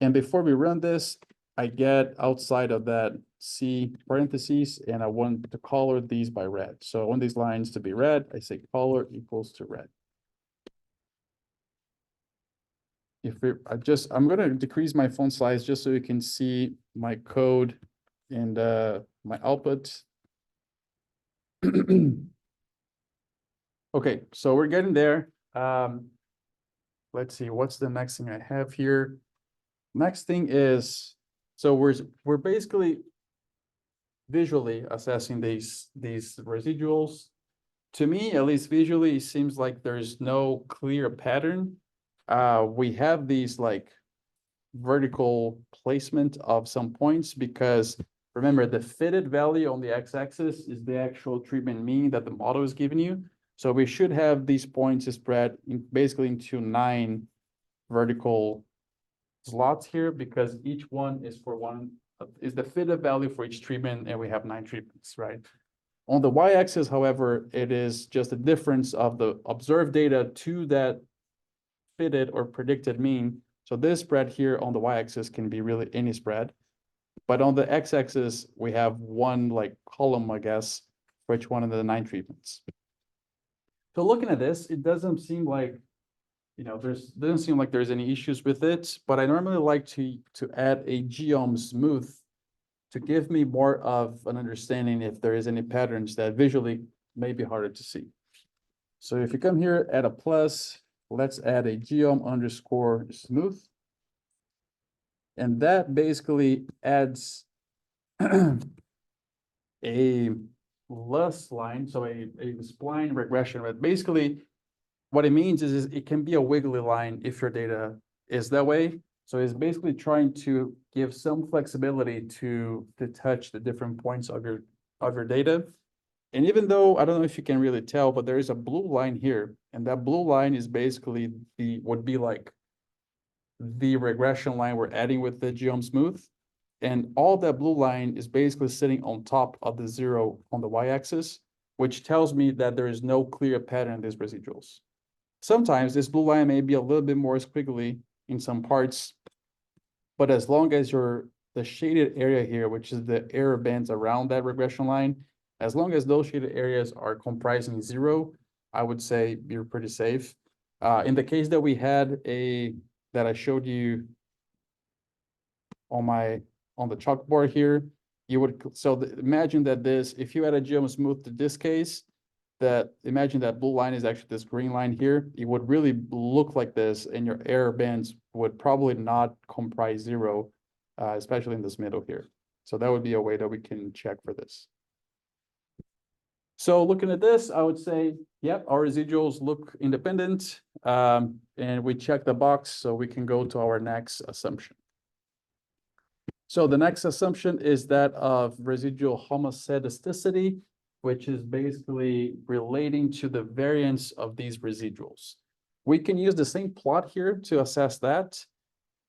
And before we run this, I get outside of that C parentheses and I want to color these by red. So I want these lines to be red. I say color equals to red. I'm gonna decrease my font size just so you can see my code and my output. Okay, so we're getting there. Let's see, what's the next thing I have here? Next thing is, so we're basically visually assessing these residuals. To me, at least visually, it seems like there's no clear pattern. We have these like vertical placement of some points because remember the fitted value on the x-axis is the actual treatment mean that the model is giving you. So we should have these points spread basically into 9 vertical slots here because each one is for is the fitted value for each treatment and we have 9 treatments, right? On the y-axis, however, it is just the difference of the observed data to that fitted or predicted mean. So this spread here on the y-axis can be really any spread. But on the x-axis, we have one like column, I guess, for each one of the 9 treatments. So looking at this, it doesn't seem like, doesn't seem like there's any issues with it, but I normally like to add a geom smooth to give me more of an understanding if there is any patterns that visually may be harder to see. So if you come here, add a plus, let's add a geom underscore smooth. And that basically adds a less line, so a spline regression, but basically what it means is it can be a wiggly line if your data is that way. So it's basically trying to give some flexibility to touch the different points of your data. And even though I don't know if you can really tell, but there is a blue line here, and that blue line is basically would be like the regression line we're adding with the geom smooth. And all that blue line is basically sitting on top of the 0 on the y-axis, which tells me that there is no clear pattern in these residuals. Sometimes this blue line may be a little bit more squiggly in some parts, but as long as the shaded area here, which is the error bands around that regression line, as long as those shaded areas are comprising 0, I would say you're pretty safe. In the case that we had that I showed you on the chalkboard here, imagine that if you add a geom smooth to this case, imagine that blue line is actually this green line here. It would really look like this, and your error bands would probably not comprise 0, especially in this middle here. So that would be a way that we can check for this. So looking at this, I would say, yep, our residuals look independent, and we check the box, so we can go to our next assumption. So the next assumption is that of residual homoscedasticity, which is basically relating to the variance of these residuals. We can use the same plot here to assess that.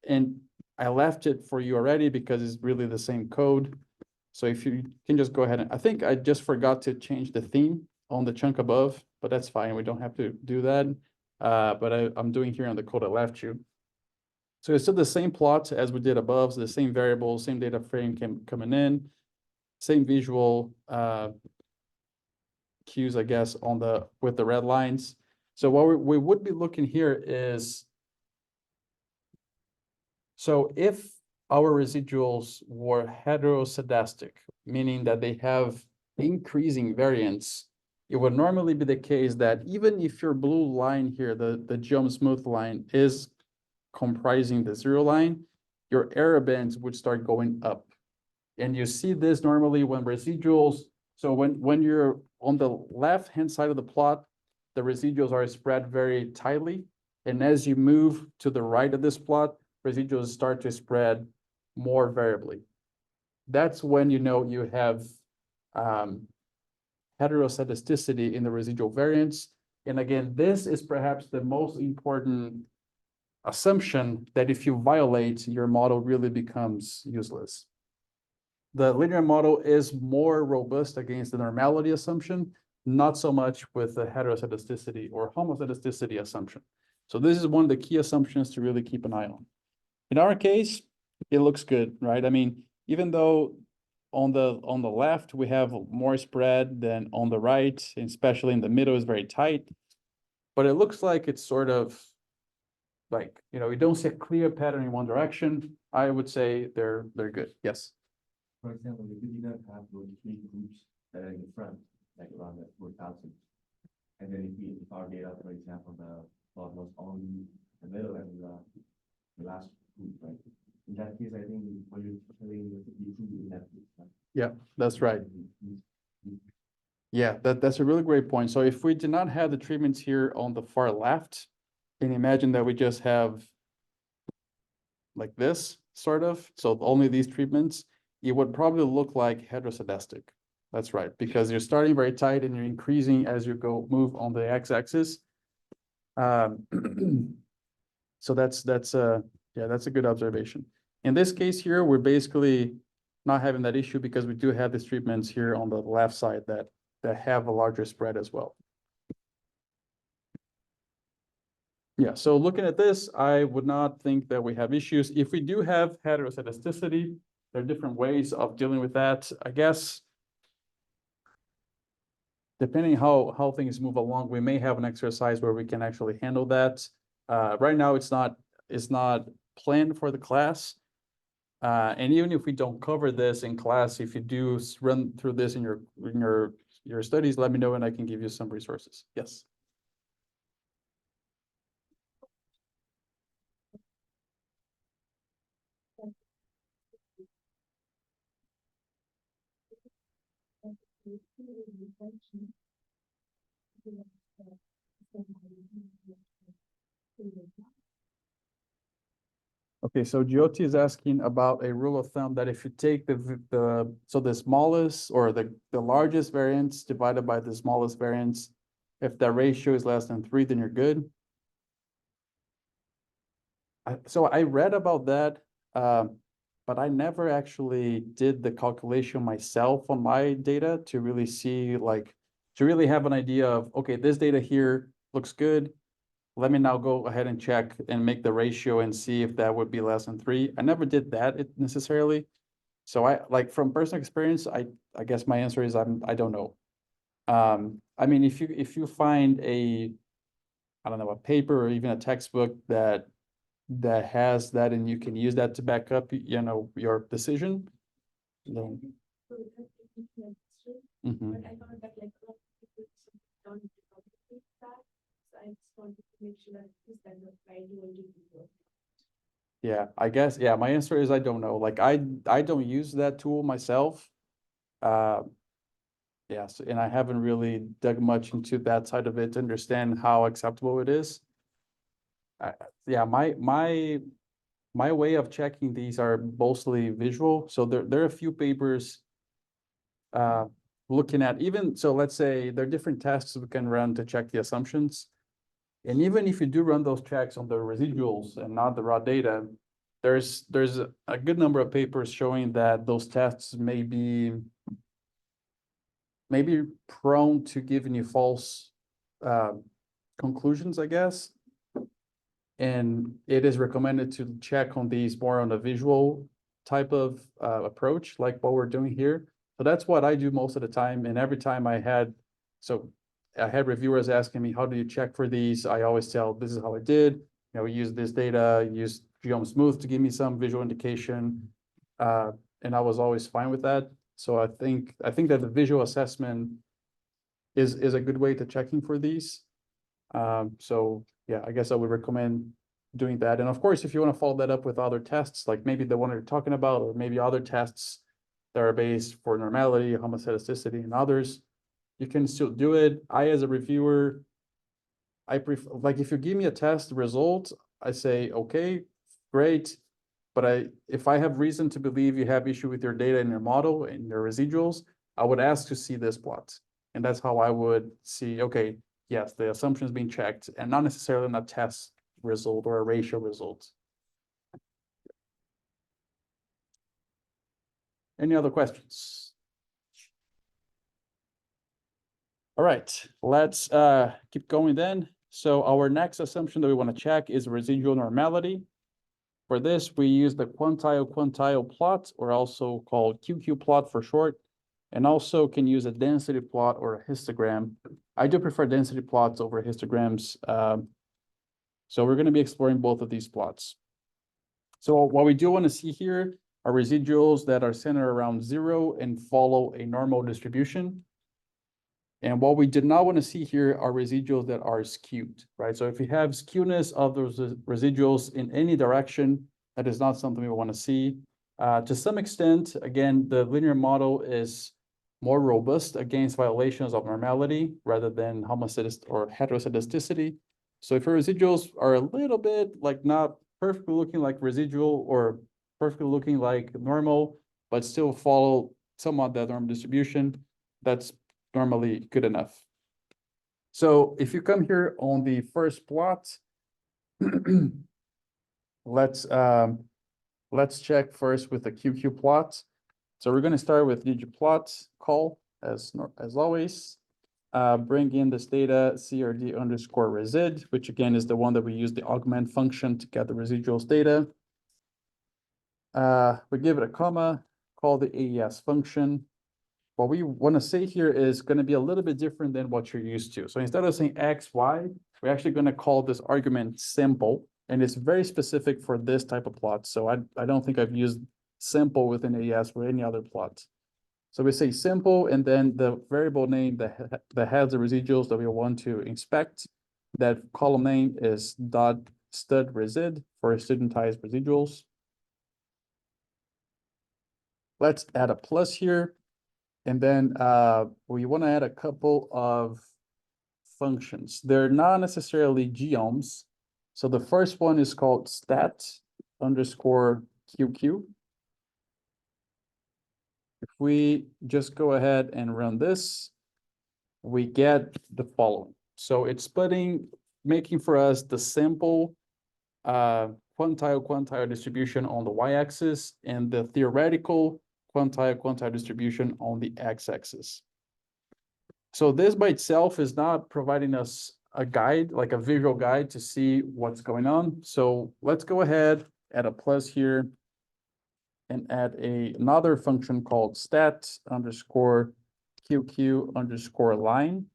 And I left it for you already because it's really the same code. So if you can just go ahead I think I just forgot to change the theme on the chunk above, but that's fine. We don't have to do that. But I'm doing here on the code I left you. So it's still the same plot as we did above, so the same variable, same data frame coming in, same visual cues, I guess, with the red lines. So what we would be looking here is, so if our residuals were heteroscedastic, meaning that they have increasing variance, it would normally be the case that even if your blue line here, the geom smooth line, is comprising the 0 line, your error bands would start going up. And you see this normally when residuals, so when you're on the left-hand side of the plot, the residuals are spread very tightly. And as you move to the right of this plot, residuals start to spread more variably. That's when you have heteroscedasticity in the residual variance. And again, this is perhaps the most important assumption that if you violate, your model really becomes useless. the linear model is more robust against the normality assumption, not so much with the heteroscedasticity or homoscedasticity assumption. So this is one of the key assumptions to really keep an eye on. In our case, it looks good, right? I mean, even though on the left, we have more spread than on the right, and especially in the middle is very tight. But it looks like it's sort of like, we don't see a clear pattern in one direction. I would say they're good. Yes. For example, if you did not have those three groups that are in the front, like around that 4,000, and then if our data, for example, the plot was only the middle and the last group, right? In that case, I think what you're saying is to be true in that case, right? Yeah, that's right. Yeah, that's a really great point. So if we did not have the treatments here on the far left, and imagine that we just have like this sort of, so only these treatments, it would probably look like heteroscedastic. That's right, because you're starting very tight and you're increasing as you move on the x-axis. So that's a good observation. In this case here, we're basically not having that issue because we do have these treatments here on the left side that have a larger spread as well. Yeah, so looking at this, I would not think that we have issues. If we do have heteroscedasticity, there are different ways of dealing with that, I guess. Depending how things move along, we may have an exercise where we can actually handle that. Right now, it's not planned for the class. And even if we don't cover this in class, if you do run through this in your studies, let me know and I can give you some resources. Yes. Okay, so Jyoti is asking about a rule of thumb that if you take the smallest or the largest variance divided by the smallest variance, if that ratio is less than 3, then you're good. So I read about that, but I never actually did the calculation myself on my data to really see, like, to really have an idea of, okay, this data here looks good. Let me now go ahead and check and make the ratio and see if that would be less than 3. I never did that necessarily. So from personal experience, I guess my answer is I don't know. I mean, if you find I don't know, a paper or even a textbook that has that and you can use that to back up, your decision, then. Mhm. But I thought that like a lot of people don't calculate that. So I just wanted to make sure that this kind of guide you will do before. Yeah, I guess, yeah, my answer is I don't know. Like I don't use that tool myself. Yes, and I haven't really dug much into that side of it to understand how acceptable it is. Yeah, my way of checking these are mostly visual. So there are a few papers looking at even, so let's say there are different tests we can run to check the assumptions. And even if you do run those checks on the residuals and not the raw data, there's a good number of papers showing that those tests may be prone to giving you false conclusions, I guess. And it is recommended to check on these more on a visual type of approach, like what we're doing here. So that's what I do most of the time. And every time I had reviewers asking me, how do you check for these? I always tell, this is how I did. We use this data, use Geom Smooth to give me some visual indication. And I was always fine with that. So I think that the visual assessment is a good way to checking for these. So yeah, I guess I would recommend doing that. And of course, if you want to follow that up with other tests, like maybe the one you're talking about, or maybe other tests that are based for normality, homoscedasticity, and others, you can still do it. I, as a reviewer, I prefer, like, if you give me a test result, I say, okay, great. But if I have reason to believe you have issue with your data and your model and your residuals, I would ask to see this plot. And that's how I would see, okay, yes, the assumption is being checked and not necessarily in a test result or a ratio result. Any other questions? All right, let's keep going then. So our next assumption that we want to check is residual normality. For this, we use the quantile plot, or also called QQ plot for short, and also can use a density plot or a histogram. I do prefer density plots over histograms. So we're going to be exploring both of these plots. So what we do want to see here are residuals that are centered around 0 and follow a normal distribution. And what we did not want to see here are residuals that are skewed, right? So if we have skewness of those residuals in any direction, that is not something we want to see. To some extent, again, the linear model is more robust against violations of normality rather than homocydisticity or heteroscedasticity. So if your residuals are a little bit like not perfectly looking like residual or perfectly looking like normal, but still follow somewhat that normal distribution, that's normally good enough. So if you come here on the first plot, let's check first with the QQ plot. So we're going to start with ggplot call as always. Bring in this data CRD underscore resid, which again is the one that we use the augment function to get the residuals data. We give it a comma, call the AES function. What we want to say here is going to be a little bit different than what you're used to. So instead of saying X, Y, we're actually going to call this argument simple, and it's very specific for this type of plot. So I don't think I've used simple within AES for any other plot. So we say simple, and then the variable name that has the residuals that we want to inspect, that column name is dot stud resid for studentized residuals. Let's add a plus here. And then we want to add a couple of functions. They're not necessarily geoms. So the first one is called stat underscore QQ. If we just go ahead and run this, we get the following. So it's making for us the simple quantile distribution on the y-axis and the theoretical quantile distribution on the x-axis. So this by itself is not providing us a guide, like a visual guide to see what's going on. So let's go ahead, add a plus here, and add another function called stat underscore QQ underscore line.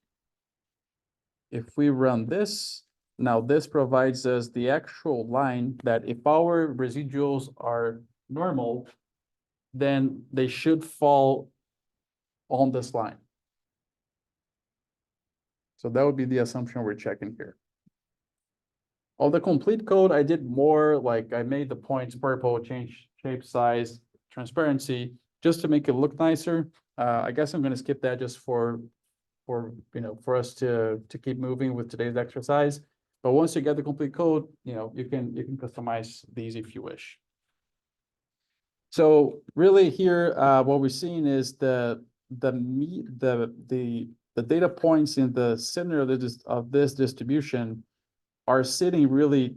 If we run this, now this provides us the actual line that if our residuals are normal, then they should fall on this line. So that would be the assumption we're checking here. On the complete code, I did more, like I made the points purple, change shape, size, transparency, just to make it look nicer. I guess I'm going to skip that just for us to keep moving with today's exercise. But once you get the complete code, you can customize these if you wish. So really here, what we're seeing is the data points in the center of this distribution are sitting really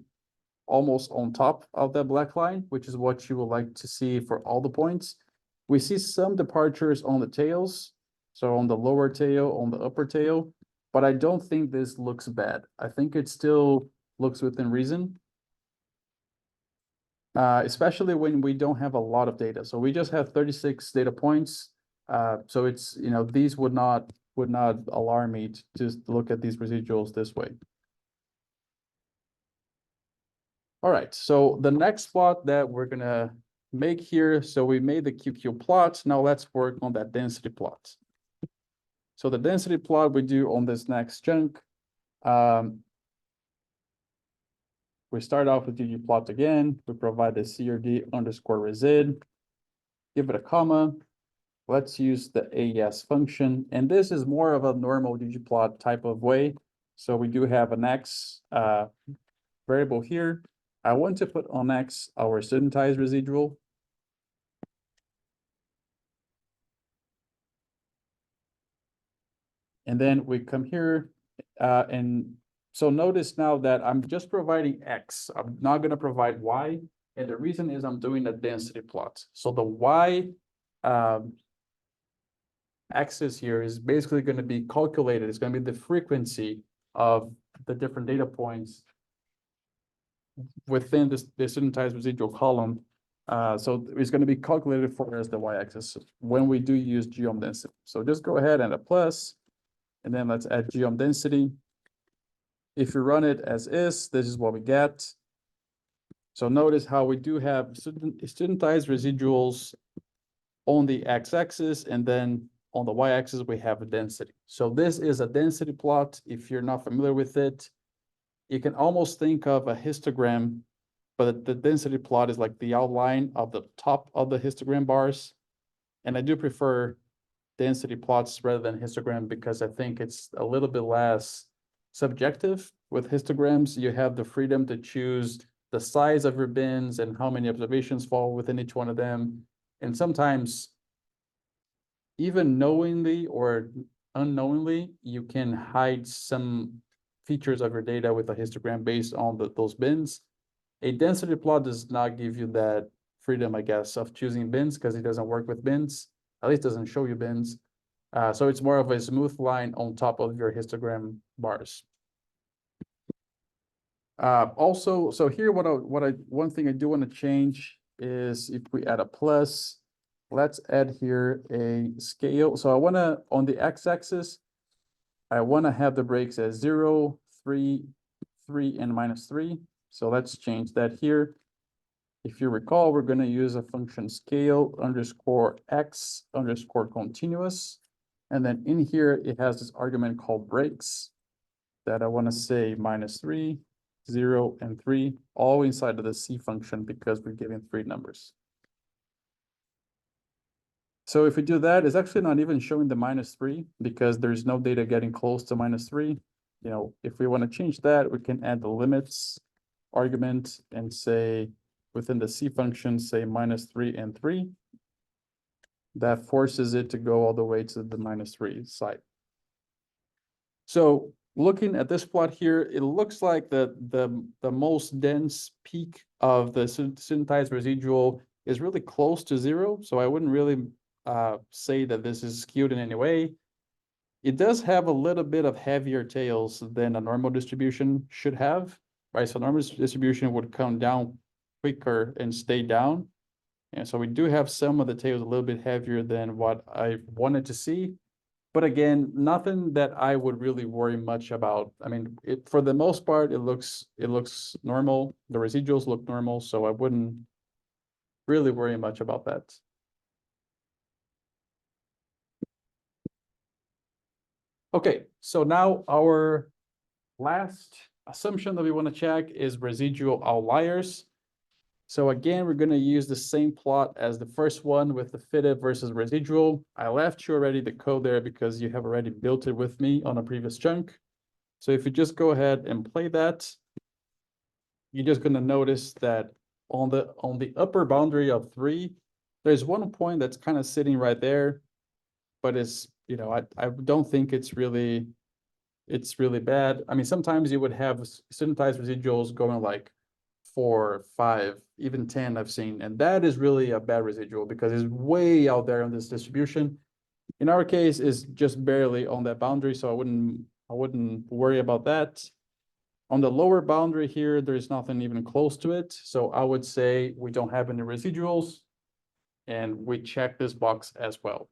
almost on top of that black line, which is what you would like to see for all the points. We see some departures on the tails, so on the lower tail, on the upper tail, but I don't think this looks bad. I think it still looks within reason. Especially when we don't have a lot of data. So we just have 36 data points. So it's, these would not alarm me to just look at these residuals this way. All right, so the next plot that we're gonna make here, so we made the QQ plot. Now let's work on that density plot. So the density plot we do on this next chunk. We start off with ggplot again. We provide the CRD underscore resid, give it a comma. Let's use the AES function. And this is more of a normal ggplot type of way. So we do have an X variable here. I want to put on X our studentized residual. And then we come here and so notice now that I'm just providing X. I'm not going to provide Y. And the reason is I'm doing a density plot. So the Y um, axis here is basically going to be calculated. It's going to be the frequency of the different data points within this studentized residual column. So it's going to be calculated for as the y-axis when we do use geom density. So just go ahead and a plus, and then let's add geom density. If you run it as is, this is what we get. So notice how we do have studentized residuals on the x-axis, and then on the y-axis, we have a density. So this is a density plot. If you're not familiar with it, you can almost think of a histogram, but the density plot is like the outline of the top of the histogram bars. And I do prefer density plots rather than histogram because I think it's a little bit less subjective. With histograms, you have the freedom to choose the size of your bins and how many observations fall within each one of them. And sometimes, even knowingly or unknowingly, you can hide some features of your data with a histogram based on those bins. A density plot does not give you that freedom, I guess, of choosing bins because it doesn't work with bins. At least doesn't show you bins. So it's more of a smooth line on top of your histogram bars. Also, so here, one thing I do want to change is if we add a plus, let's add here a scale. So I want to, on the x-axis, I want to have the breaks as 0, 3, 3, and -3. So let's change that here. If you recall, we're going to use a function scale underscore x underscore continuous. And then in here, it has this argument called breaks that I want to say -3, 0, and 3, all inside of the C function because we're giving 3 numbers. So if we do that, it's actually not even showing the -3 because there's no data getting close to -3. You know, if we want to change that, we can add the limits argument and say within the C function, say -3 and 3. That forces it to go all the way to the -3 side. So looking at this plot here, it looks like the most dense peak of the studentized residual is really close to 0. So I wouldn't really say that this is skewed in any way. It does have a little bit of heavier tails than a normal distribution should have, right? So normal distribution would come down quicker and stay down. And so we do have some of the tails a little bit heavier than what I wanted to see. But again, nothing that I would really worry much about. I mean, for the most part, it looks normal. The residuals look normal, so I wouldn't really worry much about that. Okay, so now our last assumption that we want to check is residual outliers. So again, we're going to use the same plot as the first one with the fitted versus residual. I left you already the code there because you have already built it with me on a previous chunk. So if you just go ahead and play that, you're just going to notice that on the upper boundary of 3, there's one point that's kind of sitting right there, but it's, you know, I don't think it's really bad. I mean, sometimes you would have studentized residuals going like 4, 5, even 10 I've seen, and that is really a bad residual because it's way out there on this distribution. In our case, it's just barely on that boundary, so I wouldn't worry about that. On the lower boundary here, there's nothing even close to it, so I would say we don't have any residuals, and we check this box as well.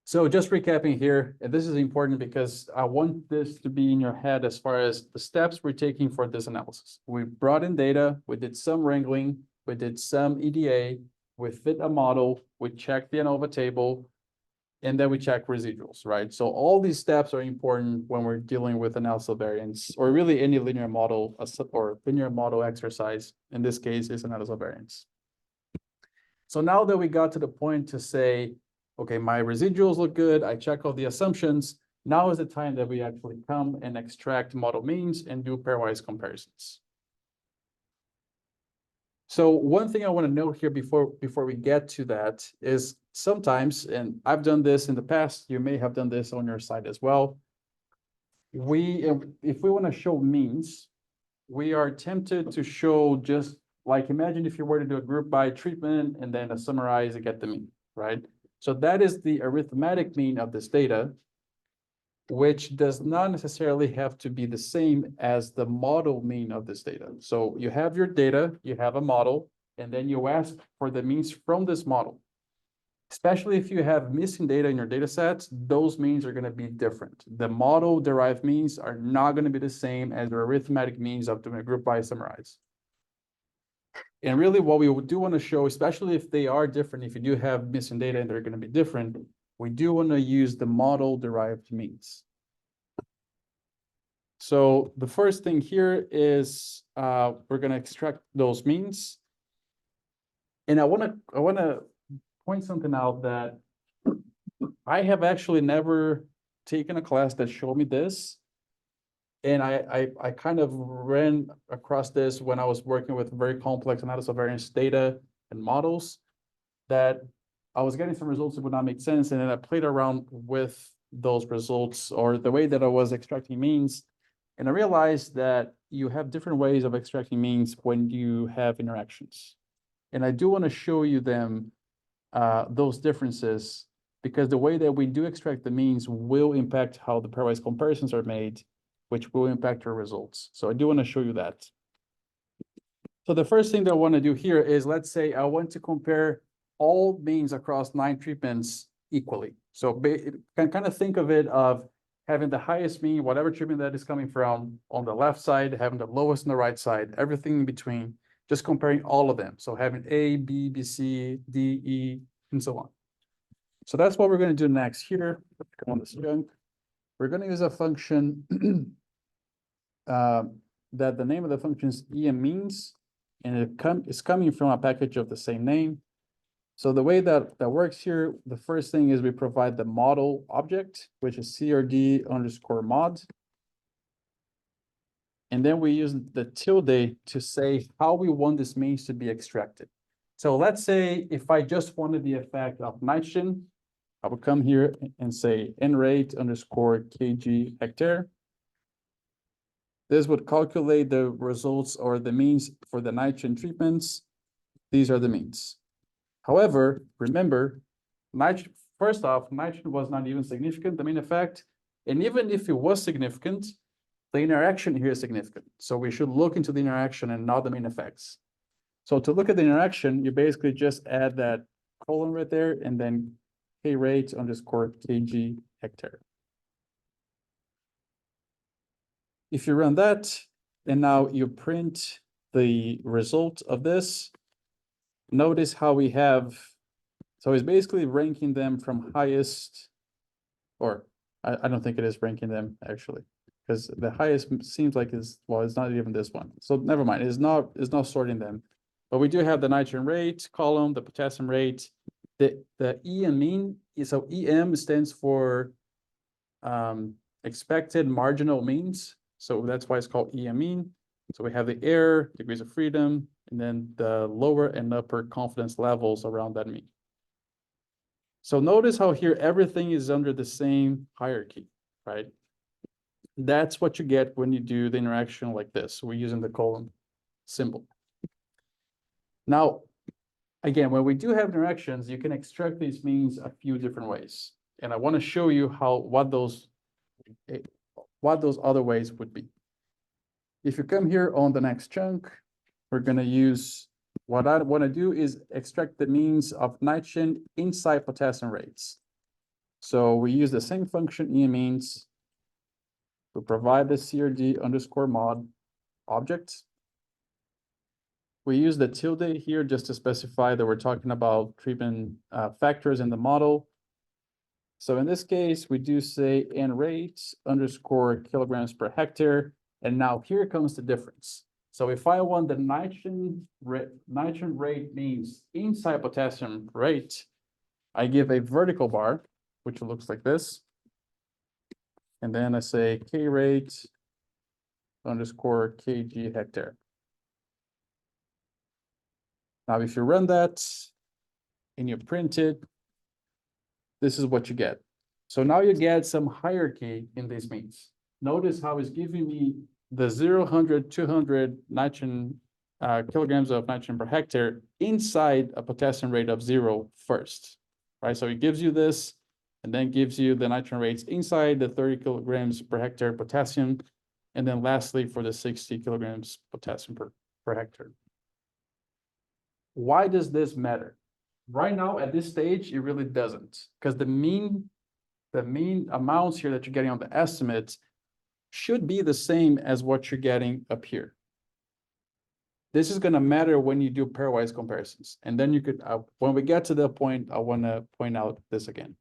So just recapping here, and this is important because I want this to be in your head as far as the steps we're taking for this analysis. We brought in data, we did some wrangling, we did some EDA, we fit a model, we checked the ANOVA table, and then we check residuals, right? So all these steps are important when we're dealing with analysis of variance, or really any linear model or linear model exercise. In this case, is analysis of variance. So now that we got to the point to say, okay, my residuals look good, I check all the assumptions, now is the time that we actually come and extract model means and do pairwise comparisons. So one thing I want to note here before we get to that is sometimes, and I've done this in the past, you may have done this on your side as well. If we want to show means, we are tempted to show just like imagine if you were to do a group by treatment and then a summarize and get the mean, right? So that is the arithmetic mean of this data, which does not necessarily have to be the same as the model mean of this data. So you have your data, you have a model, and then you ask for the means from this model. Especially if you have missing data in your data sets, those means are going to be different. The model derived means are not going to be the same as the arithmetic means of doing a group by summarize. And really what we do want to show, especially if they are different, if you do have missing data and they're going to be different, we do want to use the model derived means. So the first thing here is we're going to extract those means. And I want to point something out that I have actually never taken a class that showed me this. And I kind of ran across this when I was working with very complex analysis of variance data and models, that I was getting some results that would not make sense. And then I played around with those results or the way that I was extracting means. And I realized that you have different ways of extracting means when you have interactions. And I do want to show you them, those differences, because the way that we do extract the means will impact how the pairwise comparisons are made, which will impact our results. So I do want to show you that. So the first thing that I want to do here is, let's say I want to compare all means across 9 treatments equally. So can kind of think of it of having the highest mean, whatever treatment that is coming from, on the left side, having the lowest on the right side, everything in between, just comparing all of them. So having A, B, B, C, D, E, and so on. So that's what we're going to do next here. Come on this chunk. We're going to use a function that the name of the function is em means, and it's coming from a package of the same name. So the way that works here, the first thing is we provide the model object, which is CRD underscore mod. And then we use the tilde to say how we want this means to be extracted. So let's say if I just wanted the effect of nitrogen, I would come here and say nrate underscore kg hectare. This would calculate the results or the means for the nitrogen treatments. These are the means. However, remember, first off, nitrogen was not even significant, the main effect. And even if it was significant, the interaction here is significant. So we should look into the interaction and not the main effects. So to look at the interaction, you basically just add that colon right there and then K rate underscore kg hectare. If you run that, and now you print the result of this, notice how we have, so it's basically ranking them from highest, or I don't think it is ranking them actually, because the highest seems like is, well, it's not even this one. So never mind, it's not sorting them. But we do have the nitrogen rate column, the potassium rate, the EM mean. So EM stands for expected marginal means. So that's why it's called EM mean. So we have the error, degrees of freedom, and then the lower and upper confidence levels around that mean. So notice how here everything is under the same hierarchy, right? That's what you get when you do the interaction like this. We're using the colon symbol. Now, again, when we do have interactions, you can extract these means a few different ways. And I want to show you what those other ways would be. If you come here on the next chunk, we're going to use, what I want to do is extract the means of nitrogen inside potassium rates. So we use the same function EM means to provide the CRD underscore mod object. We use the tilde here just to specify that we're talking about treatment factors in the model. So in this case, we do say n rates underscore kilograms per hectare. And now here comes the difference. So if I want the nitrogen rate means inside potassium rate, I give a vertical bar, which looks like this. And then I say K rate underscore kg hectare. Now, if you run that and you print it, this is what you get. So now you get some hierarchy in these means. Notice how it's giving me the 0, 100, 200 nitrogen kilograms of nitrogen per hectare inside a potassium rate of 0 first, right? So it gives you this, and then gives you the nitrogen rates inside the 30 kilograms per hectare potassium, and then lastly for the 60 kilograms potassium per hectare. Why does this matter? Right now, at this stage, it really doesn't, because the mean amounts here that you're getting on the estimates should be the same as what you're getting up here. This is going to matter when you do pairwise comparisons. And then you could, when we get to the point, I want to point out this again.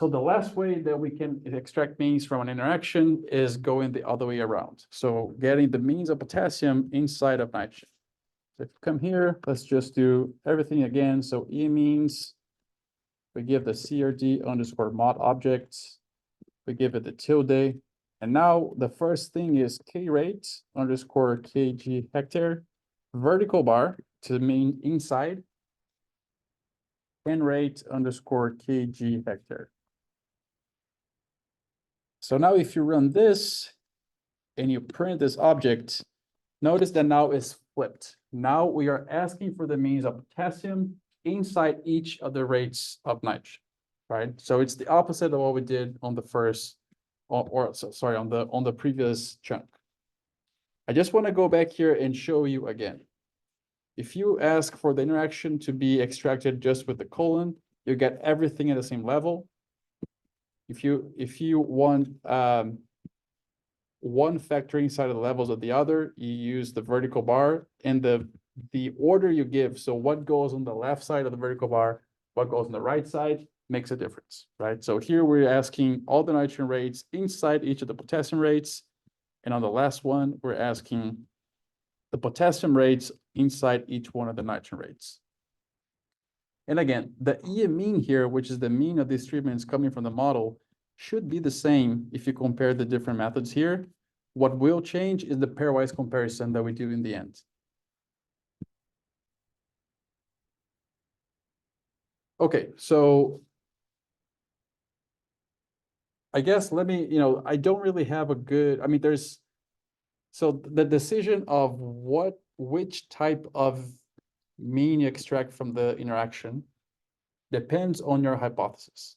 So the last way that we can extract means from an interaction is going the other way around. So getting the means of potassium inside of nitrogen. So if you come here, let's just do everything again. So E means, we give the CRD underscore mod object, we give it the tilde. And now the first thing is K rate underscore kg hectare, vertical bar to mean inside, and rate underscore kg hectare. So now if you run this and you print this object, notice that now it's flipped. Now we are asking for the means of potassium inside each of the rates of nitrogen, right? So it's the opposite of what we did on the first, sorry, on the previous chunk. I just want to go back here and show you again. If you ask for the interaction to be extracted just with the colon, you get everything at the same level. If you want one factor inside of the levels of the other, you use the vertical bar and the order you give. So what goes on the left side of the vertical bar, what goes on the right side makes a difference, right? So here we're asking all the nitrogen rates inside each of the potassium rates. And on the last one, we're asking the potassium rates inside each one of the nitrogen rates. And again, the E mean here, which is the mean of these treatments coming from the model, should be the same if you compare the different methods here. What will change is the pairwise comparison that we do in the end. Okay, so I guess let me, I don't really have a good, I mean, so the decision of which type of mean you extract from the interaction depends on your hypothesis.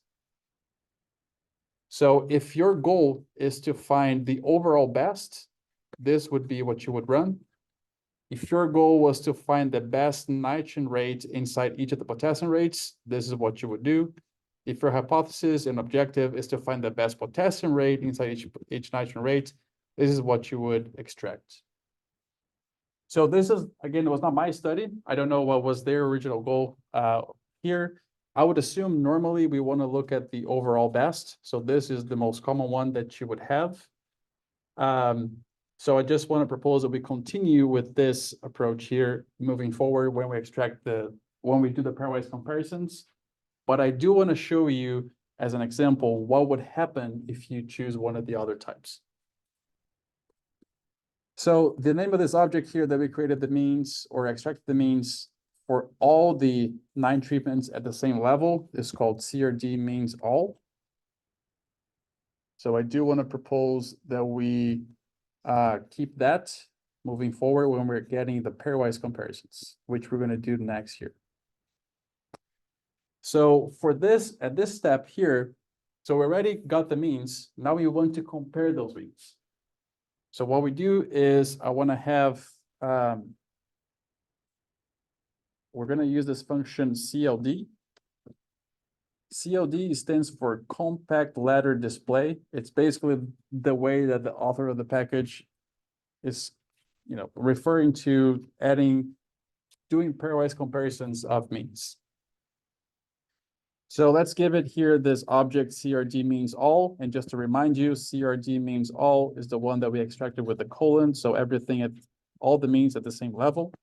So if your goal is to find the overall best, this would be what you would run. If your goal was to find the best nitrogen rate inside each of the potassium rates, this is what you would do. If your hypothesis and objective is to find the best potassium rate inside each nitrogen rate, this is what you would extract. So this is, again, it was not my study. I don't know what was their original goal here. I would assume normally we want to look at the overall best. So this is the most common one that you would have. So I just want to propose that we continue with this approach here moving forward when we when we do the pairwise comparisons. But I do want to show you as an example, what would happen if you choose one of the other types. So the name of this object here that we created the means or extracted the means for all the 9 treatments at the same level is called CRD means all. So I do want to propose that we keep that moving forward when we're getting the pairwise comparisons, which we're going to do next year. So for this, at this step here, so we already got the means. Now we want to compare those means. So what we do is I want to have, we're going to use this function CLD. CLD stands for compact ladder display. It's basically the way that the author of the package is, referring to doing pairwise comparisons of means. So let's give it here this object CRD means all. And just to remind you, CRD means all is the one that we extracted with the colon. So everything at all the means at the same level.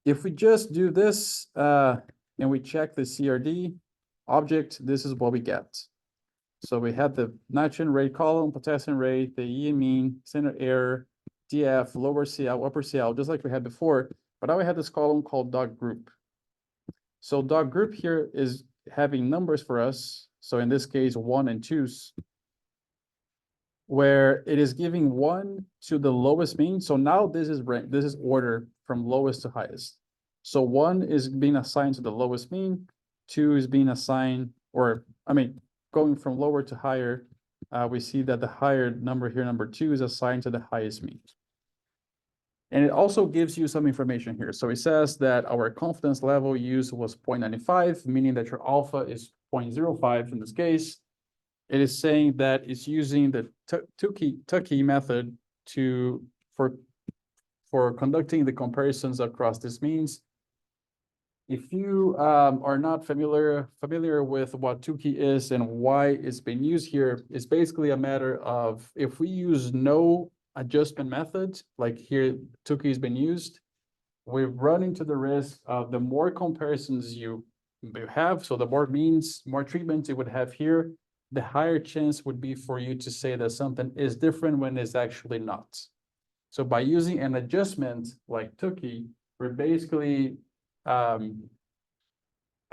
If we just do this and we check the CRD object, this is what we get. So we had the nitrogen rate column, potassium rate, the E mean, center error, DF, lower CL, upper CL, just like we had before. But now we have this column called dot group. So dot group here is having numbers for us. So in this case, 1 and 2s. where it is giving 1 to the lowest mean. So now this is rank, this is order from lowest to highest. So 1 is being assigned to the lowest mean, 2 is being assigned, or I mean, going from lower to higher, we see that the higher number here, number 2, is assigned to the highest mean. And it also gives you some information here. So it says that our confidence level used was 0.95, meaning that your alpha is 0.05 in this case. It is saying that it's using the Tukey method for conducting the comparisons across these means. If you are not familiar with what Tukey is and why it's been used here, it's basically a matter of if we use no adjustment method, like here Tukey has been used, we run into the risk of the more comparisons you have, so the more means, more treatments you would have here, the higher chance would be for you to say that something is different when it's actually not. So by using an adjustment like Tukey, we're basically, I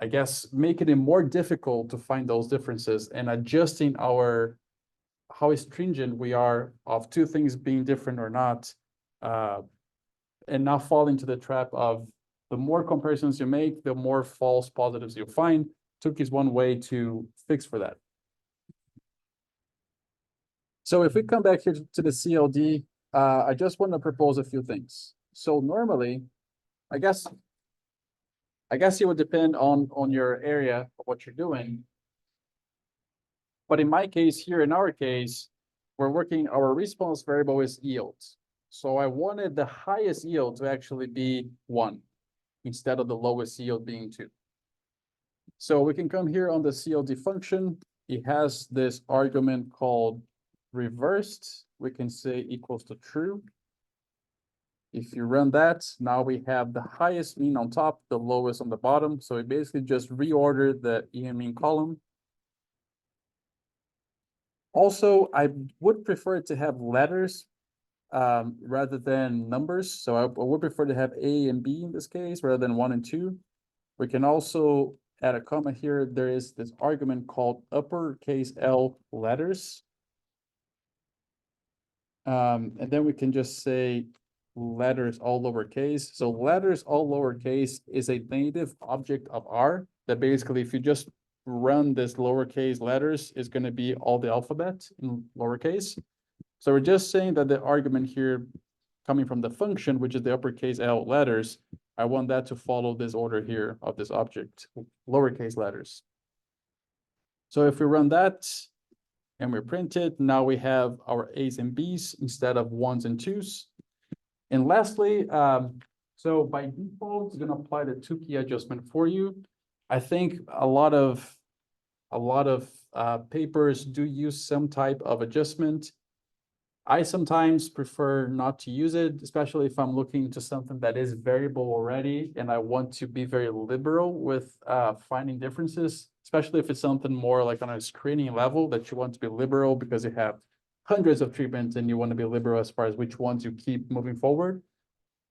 guess, making it more difficult to find those differences and adjusting how stringent we are of two things being different or not, and not fall into the trap of the more comparisons you make, the more false positives you'll find. Tukey is one way to fix for that. So if we come back here to the CLD, I just want to propose a few things. So normally, I guess it would depend on your area of what you're doing. But in my case here, in our case, we're working, our response variable is yield. So I wanted the highest yield to actually be 1 instead of the lowest yield being 2. So we can come here on the CLD function. It has this argument called reversed. We can say equals to true. If you run that, now we have the highest mean on top, the lowest on the bottom. So we basically just reordered the EM mean column. Also, I would prefer to have letters rather than numbers. So I would prefer to have A and B in this case rather than 1 and 2. We can also add a comma here. There is this argument called uppercase L letters. And then we can just say letters all lowercase. So letters all lowercase is a native object of R that basically if you just run this lowercase letters is going to be all the alphabet in lowercase. So we're just saying that the argument here coming from the function, which is the uppercase L letters, I want that to follow this order here of this object, lowercase letters. So if we run that and we print it, now we have our A's and B's instead of 1s and 2s. And lastly, so by default, it's going to apply the Tukey adjustment for you. I think a lot of papers do use some type of adjustment. I sometimes prefer not to use it, especially if I'm looking into something that is variable already and I want to be very liberal with finding differences, especially if it's something more like on a screening level that you want to be liberal because you have hundreds of treatments and you want to be liberal as far as which ones you keep moving forward.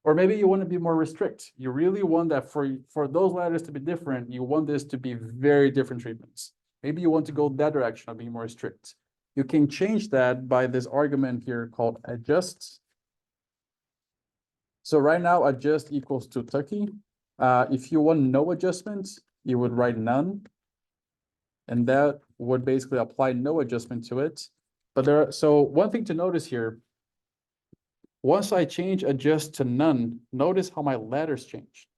Or maybe you want to be more restrict. You really want that for those letters to be different, you want this to be very different treatments. Maybe you want to go that direction of being more strict. You can change that by this argument here called adjust. So right now, adjust equals to Tukey. If you want no adjustments, you would write none. And that would basically apply no adjustment to it. But so one thing to notice here, once I change adjust to none, notice how my letters change,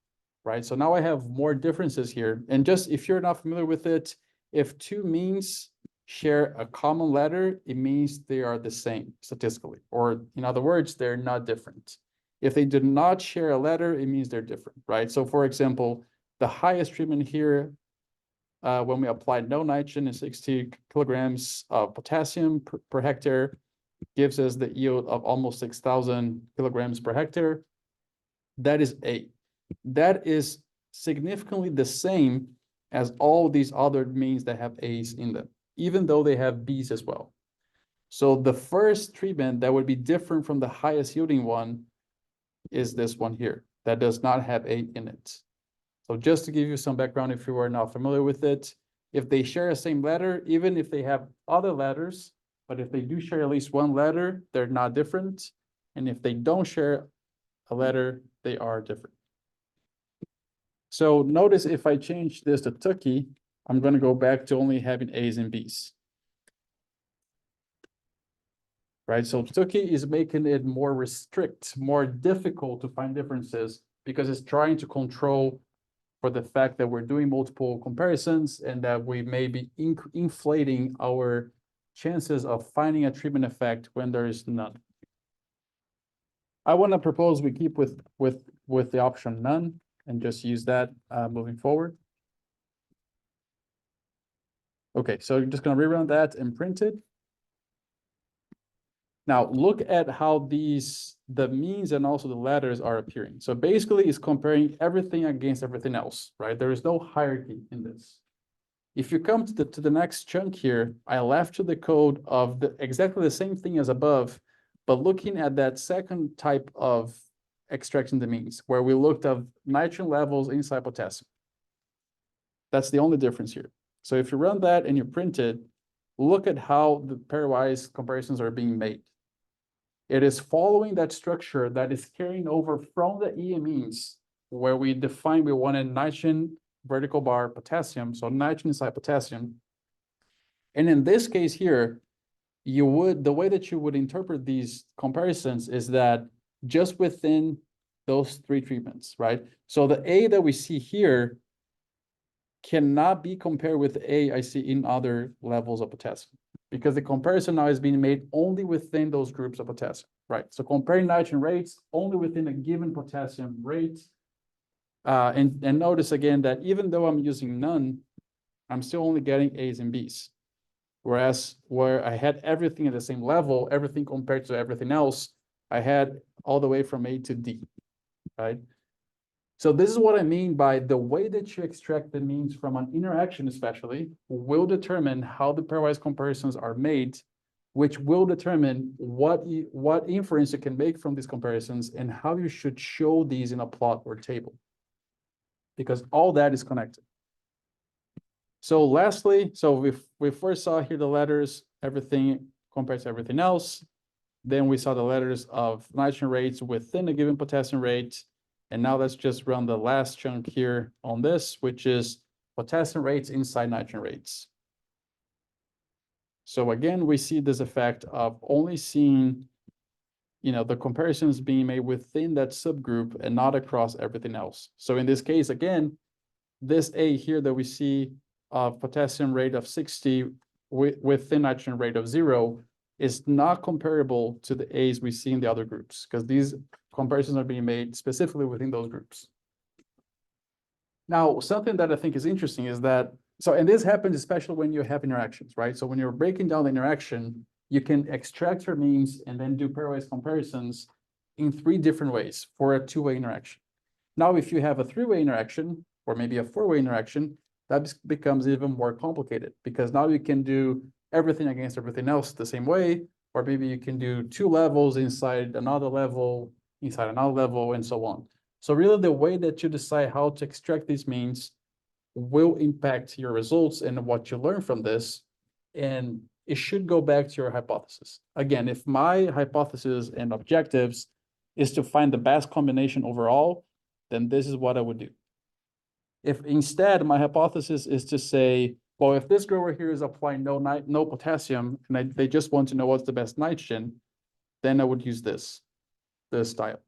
right? So now I have more differences here. And just if you're not familiar with it, if two means share a common letter, it means they are the same statistically, or in other words, they're not different. If they do not share a letter, it means they're different, right? So for example, the highest treatment here, when we applied no nitrogen and 60 kilograms of potassium per hectare, gives us the yield of almost 6,000 kilograms per hectare. That is A. That is significantly the same as all these other means that have A's in them, even though they have B's as well. So the first treatment that would be different from the highest yielding one is this one here that does not have A in it. So just to give you some background, if you are not familiar with it, if they share the same letter, even if they have other letters, But if they do share at least one letter, they're not different. And if they don't share a letter, they are different. So notice if I change this to Tukey, I'm going to go back to only having A's and B's. Right, so Tukey is making it more more difficult to find differences because it's trying to control for the fact that we're doing multiple comparisons and that we may be inflating our chances of finding a treatment effect when there is none. I want to propose we keep with the option none and just use that moving forward. Okay, so I'm just going to rerun that and print it. Now look at how the means and also the letters are appearing. So basically it's comparing everything against everything else, right? There is no hierarchy in this. If you come to the next chunk here, I left you the code of exactly the same thing as above, but looking at that second type of extraction the means, where we looked at nitrogen levels inside potassium. That's the only difference here. So if you run that and you print it, look at how the pairwise comparisons are being made. It is following that structure that is carrying over from the EMEs, where we define we wanted nitrogen vertical bar potassium, so nitrogen inside potassium. And in this case here, the way that you would interpret these comparisons is that just within those three treatments, right? So the A that we see here cannot be compared with the A I see in other levels of potassium, because the comparison now is being made only within those groups of potassium, right? So comparing nitrogen rates only within a given potassium rate. And notice again that even though I'm using none, I'm still only getting A's and B's. Whereas where I had everything at the same level, everything compared to everything else, I had all the way from A to D, right? So this is what I mean by the way that you extract the means from an interaction especially will determine how the pairwise comparisons are made, which will determine what inference you can make from these comparisons and how you should show these in a plot or table. Because all that is connected. So lastly, so we first saw here the letters, everything compared to everything else. Then we saw the letters of nitrogen rates within a given potassium rate. And now let's just run the last chunk here on this, which is potassium rates inside nitrogen rates. So again, we see this effect of only seeing, the comparisons being made within that subgroup and not across everything else. So in this case, again, this A here that we see of potassium rate of 60 within nitrogen rate of 0 is not comparable to the A's we see in the other groups, because these comparisons are being made specifically within those groups. Now, something that I think is interesting is that, and this happens especially when you have interactions, right? So when you're breaking down the interaction, you can extract your means and then do pairwise comparisons in 3 different ways for a 2-way interaction. Now, if you have a 3-way interaction, or maybe a 4-way interaction, that becomes even more complicated, because now you can do everything against everything else the same way, or maybe you can do 2 levels inside another level, and so on. So really the way that you decide how to extract these means will impact your results and what you learn from this, and it should go back to your hypothesis. Again, if my hypothesis and objectives is to find the best combination overall, then this is what I would do. If instead my hypothesis is to say, well, if this grower here is applying no potassium and they just want to know what's the best nitrogen, then I would use this style.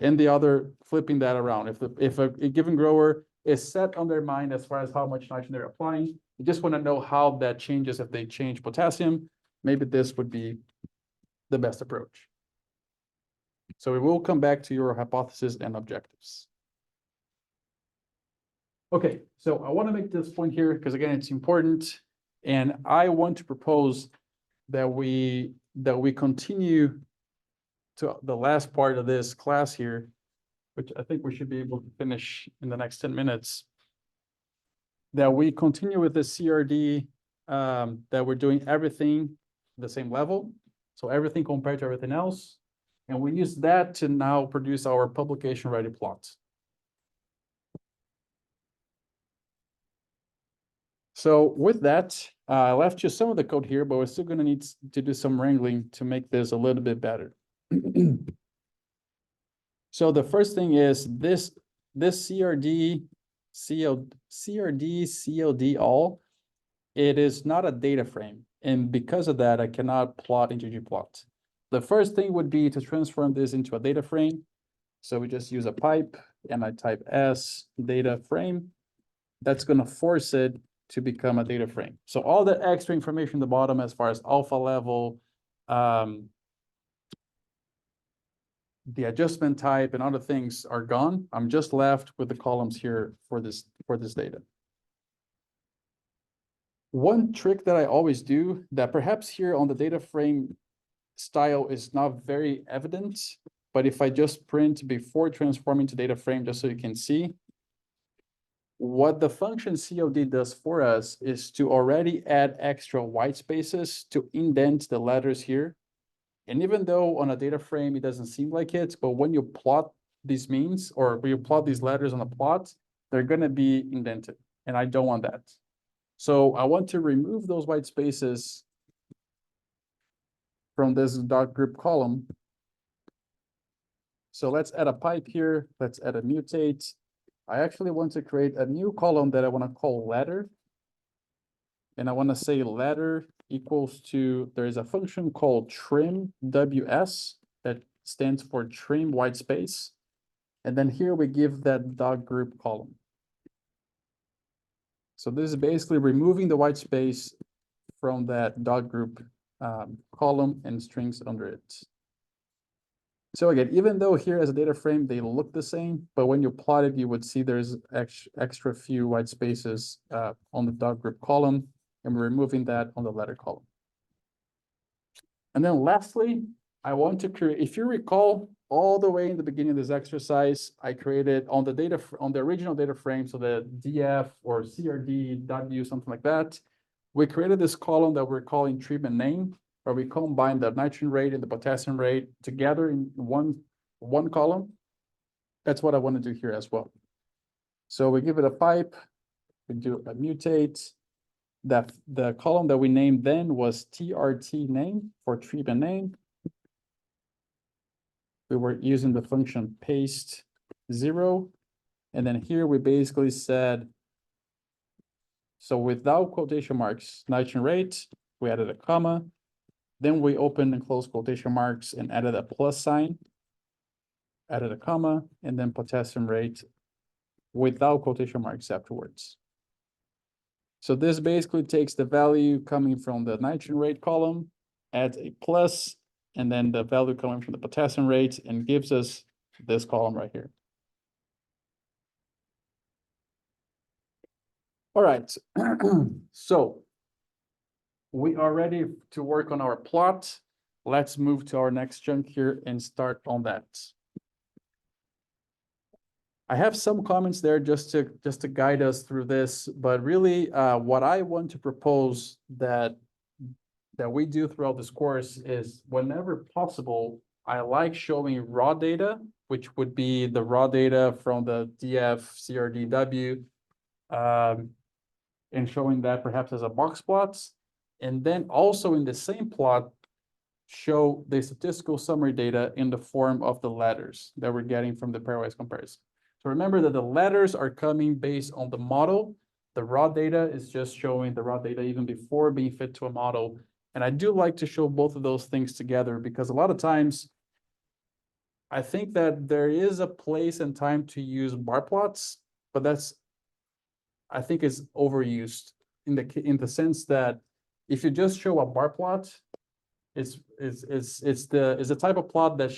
And the other, flipping that around. If a given grower is set on their mind as far as how much nitrogen they're applying, you just want to know how that changes if they change potassium, maybe this would be the best approach. So we will come back to your hypothesis and objectives. Okay, so I want to make this point here because again, it's important. And I want to propose that we continue to the last part of this class here, which I think we should be able to finish in the next 10 minutes. That we continue with the CRD, that we're doing everything the same level. So everything compared to everything else. And we use that to now produce our publication ready plots. So with that, I left you some of the code here, but we're still gonna need to do some wrangling to make this a little bit better. So the first thing is this CRD, CLD all, it is not a data frame. And because of that, I cannot plot into ggplot. The first thing would be to transform this into a data frame. So we just use a pipe and I type S data frame. That's gonna force it to become a data frame. So all the extra information at the bottom as far as alpha level, the adjustment type and other things are gone. I'm just left with the columns here for this data. One trick that I always do that perhaps here on the data frame style is not very evident, but if I just print before transforming to data frame, just so you can see, what the function COD does for us is to already add extra white spaces to indent the letters here. And even though on a data frame, it doesn't seem like it, but when you plot these means or when you plot these letters on a plot, they're gonna be indented, and I don't want that. So I want to remove those white spaces from this dot group column. So let's add a pipe here. Let's add a mutate. I actually want to create a new column that I want to call letter. And I want to say letter equals to, there is a function called trim WS that stands for trim white space. And then here we give that dot group column. So this is basically removing the white space from that dot group column and strings under it. So again, even though here as a data frame, they look the same, but when you plot it, you would see there's extra few white spaces on the dot group column, and we're removing that on the letter column. And then lastly, I want to create, if you recall, all the way in the beginning of this exercise, I created on the original data frame, so the DF or CRD, .u, something like that, we created this column that we're calling treatment name, where we combine the nitrogen rate and the potassium rate together in one column. That's what I want to do here as well. So we give it a pipe, we do a mutate. That the column that we named then was TRT name for treatment name. We were using the function paste 0. And then here we basically said, so without quotation marks, nitrogen rate, we added a comma. Then we opened and closed quotation marks and added a plus sign, added a comma, and then potassium rate without quotation marks afterwards. So this basically takes the value coming from the nitrogen rate column, adds a plus, and then the value coming from the potassium rate, and gives us this column right here. All right, so we are ready to work on our plot. Let's move to our next chunk here and start on that. I have some comments there just to guide us through this, but really what I want to propose that we do throughout this course is whenever possible, I like showing raw data, which would be the raw data from the DF CRDW, and showing that perhaps as a box plots. And then also in the same plot, show the statistical summary data in the form of the letters that we're getting from the pairwise comparison. So remember that the letters are coming based on the model. The raw data is just showing the raw data even before being fit to a model. And I do like to show both of those things together because a lot of times I think that there is a place and time to use bar plots, but that's, I think, is overused in the sense that if you just show a bar plot, it's the type of plot that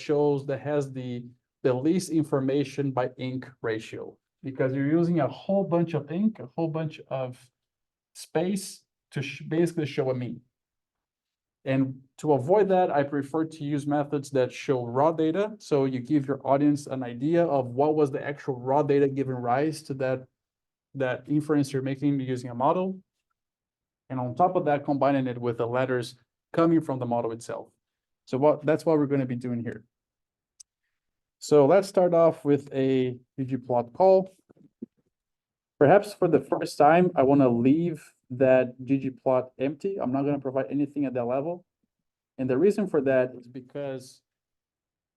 has the least information by ink ratio, because you're using a whole bunch of ink, a whole bunch of space to basically show a mean. And to avoid that, I prefer to use methods that show raw data. So you give your audience an idea of what was the actual raw data giving rise to that inference you're making using a model. And on top of that, combining it with the letters coming from the model itself. So that's what we're going to be doing here. So let's start off with a ggplot call. Perhaps for the first time, I want to leave that ggplot empty. I'm not going to provide anything at that level. And the reason for that is because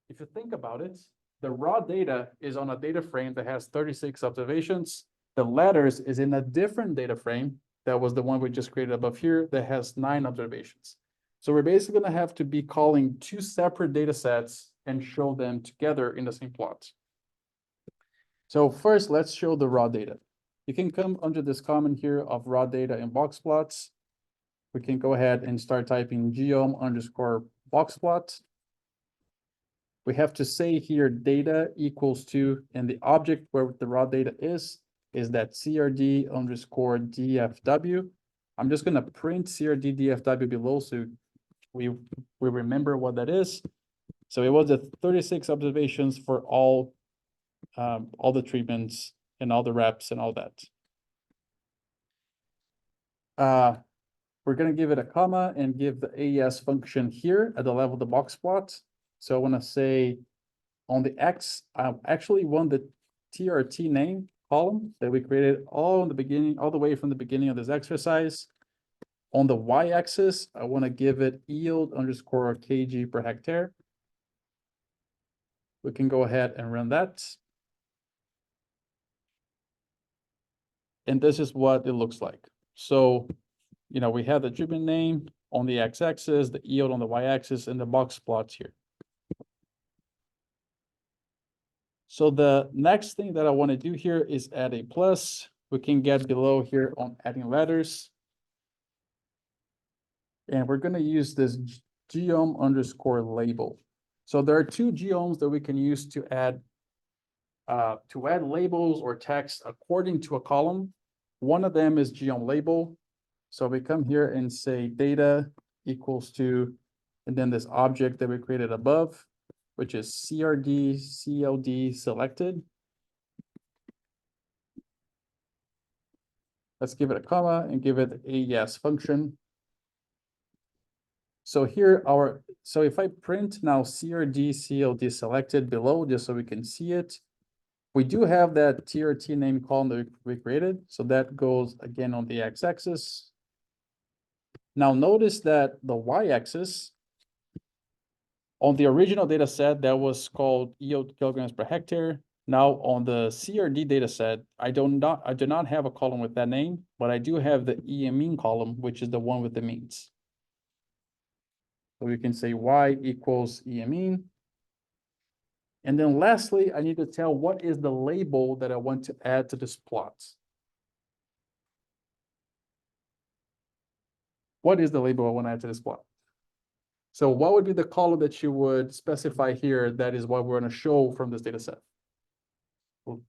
if you think about it, the raw data is on a data frame that has 36 observations. The letters is in a different data frame. That was the one we just created above here that has 9 observations. So we're basically going to have to be calling 2 separate data sets and show them together in the same plot. So first, let's show the raw data. You can come under this comment here of raw data and box plots. We can go ahead and start typing geom_boxplot. We have to say here data equals to, and the object where the raw data is that CRD_DFW. I'm just going to print CRD_DFW below so we remember what that is. So it was the 36 observations for all the treatments and all the reps and all that. We're going to give it a comma and give the AES function here at the level of the box plot. So I want to say on the X, I actually want the TRT name column that we created all in the beginning, all the way from the beginning of this exercise. On the Y-axis, I want to give it yield_kg per hectare. We can go ahead and run that. And this is what it looks like. So, you know, we have the treatment name on the X-axis, the yield on the Y-axis, and the box plots here. So the next thing that I want to do here is add a plus. We can get below here on adding letters. And we're going to use this geom_label. So there are 2 geoms that we can use to add labels or text according to a column. One of them is geom label. So we come here and say data equals to, and then this object that we created above, which is CRD CLD selected. Let's give it a comma and give it a AES function. So here so if I print now CRD CLD selected below, just so we can see it, we do have that TRT name column that we created. So that goes again on the X-axis. Now notice that the Y-axis on the original data set that was called yield kilograms per hectare. Now on the CRD data set, I do not have a column with that name, but I do have the mean column, which is the one with the means. So we can say Y equals mean. And then lastly, I need to tell what is the label that I want to add to this plot. What is the label I want to add to this plot? So what would be the column that you would specify here? That is what we're going to show from this data set.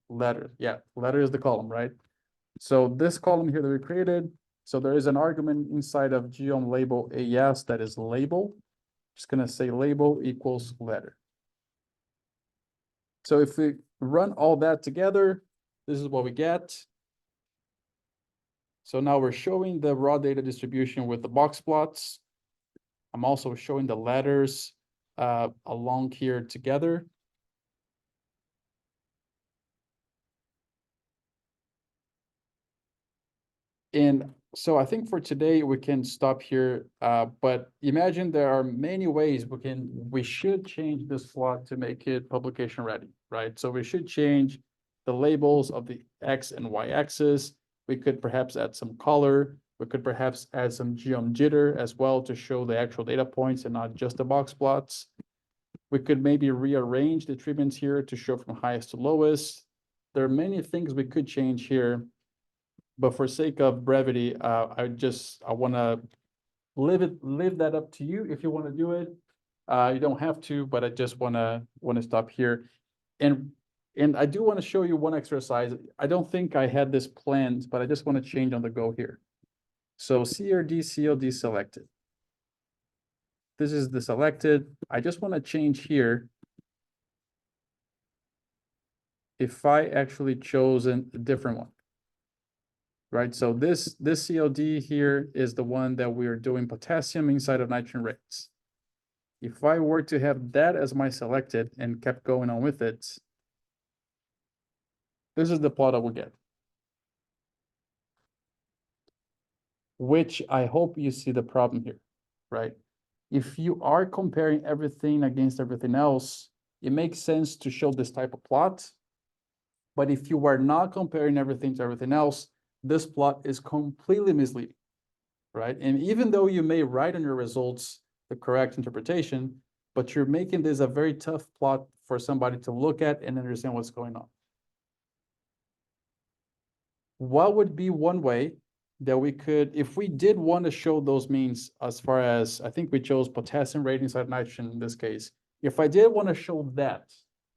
Letter, yeah, letter is the column, right? So this column here that we created, so there is an argument inside of geom label AES that is label. Just going to say label equals letter. So if we run all that together, this is what we get. So now we're showing the raw data distribution with the box plots. I'm also showing the letters along here together. And so I think for today we can stop here, but imagine there are many ways we should change this plot to make it publication ready, right? So we should change the labels of the X and Y axis. We could perhaps add some color. We could perhaps add some geom jitter as well to show the actual data points and not just the box plots. We could maybe rearrange the treatments here to show from highest to lowest. There are many things we could change here. But for sake of brevity, I want to leave that up to you if you want to do it. You don't have to, but I just want to stop here. And I do want to show you one exercise. I don't think I had this planned, but I just want to change on the go here. So CRD CLD selected. This is the selected. I just want to change here. If I actually chosen a different one. Right, so this CLD here is the one that we are doing potassium inside of nitrogen rates. If I were to have that as my selected and kept going on with it, this is the plot I will get. which I hope you see the problem here, right? If you are comparing everything against everything else, it makes sense to show this type of plot. But if you are not comparing everything to everything else, this plot is completely misleading, right? And even though you may write on your results the correct interpretation, but you're making this a very tough plot for somebody to look at and understand what's going on. What would be one way that we could, if we did want to show those means as far as, I think we chose potassium rating side nitrogen in this case. If I did want to show that,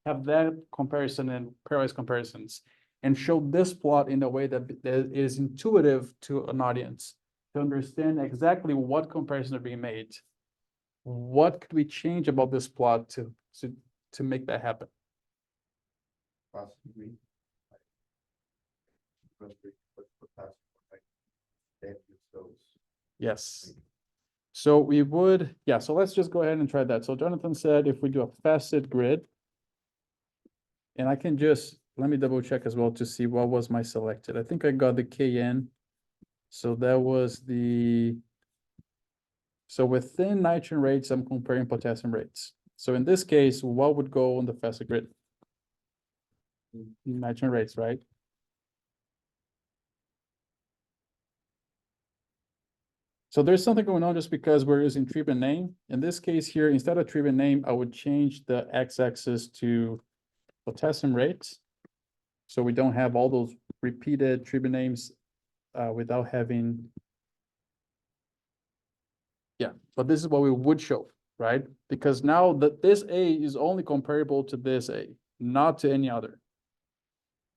have that comparison and pairwise comparisons, and show this plot in a way that is intuitive to an audience to understand exactly what comparisons are being made, what could we change about this plot to make that happen? Possibly. Yes. So we would, yeah, so let's just go ahead and try that. So Jonathan said if we do a facet grid, and I can just, let me double check as well to see what was my selected. I think I got the KN. So that was so within nitrogen rates, I'm comparing potassium rates. So in this case, what would go on the facet grid? Nitrogen rates, right? So there's something going on just because we're using treatment name. In this case here, instead of treatment name, I would change the x-axis to potassium rates. So we don't have all those repeated treatment names without having. Yeah, but this is what we would show, right? Because now that this A is only comparable to this A, not to any other.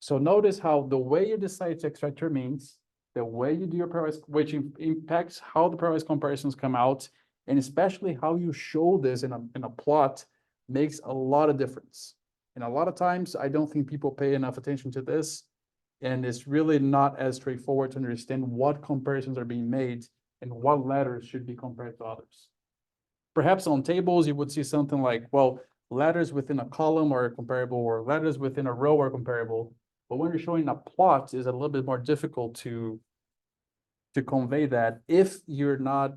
So notice how the way you decide to extract your means, the way you do your pairwise, which impacts how the pairwise comparisons come out, and especially how you show this in a plot makes a lot of difference. And a lot of times, I don't think people pay enough attention to this, and it's really not as straightforward to understand what comparisons are being made and what letters should be compared to others. Perhaps on tables, you would see something like, well, letters within a column are comparable, or letters within a row are comparable. But when you're showing a plot, it's a little bit more difficult to convey that if you're not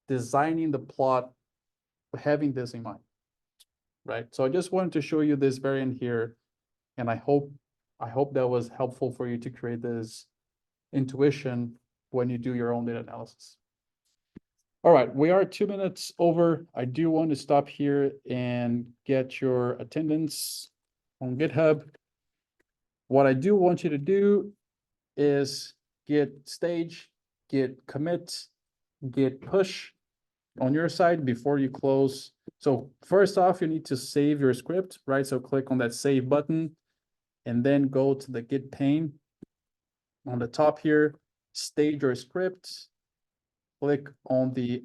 designing the plot having this in mind, right? So I just wanted to show you this variant here, and I hope that was helpful for you to create this intuition when you do your own data analysis. All right, we are 2 minutes over. I do want to stop here and get your attendance on GitHub. What I do want you to do is get stage, get commit, get push on your side before you close. So first off, you need to save your script, right? So click on that save button and then go to the git pane. On the top here, stage your script. Click on the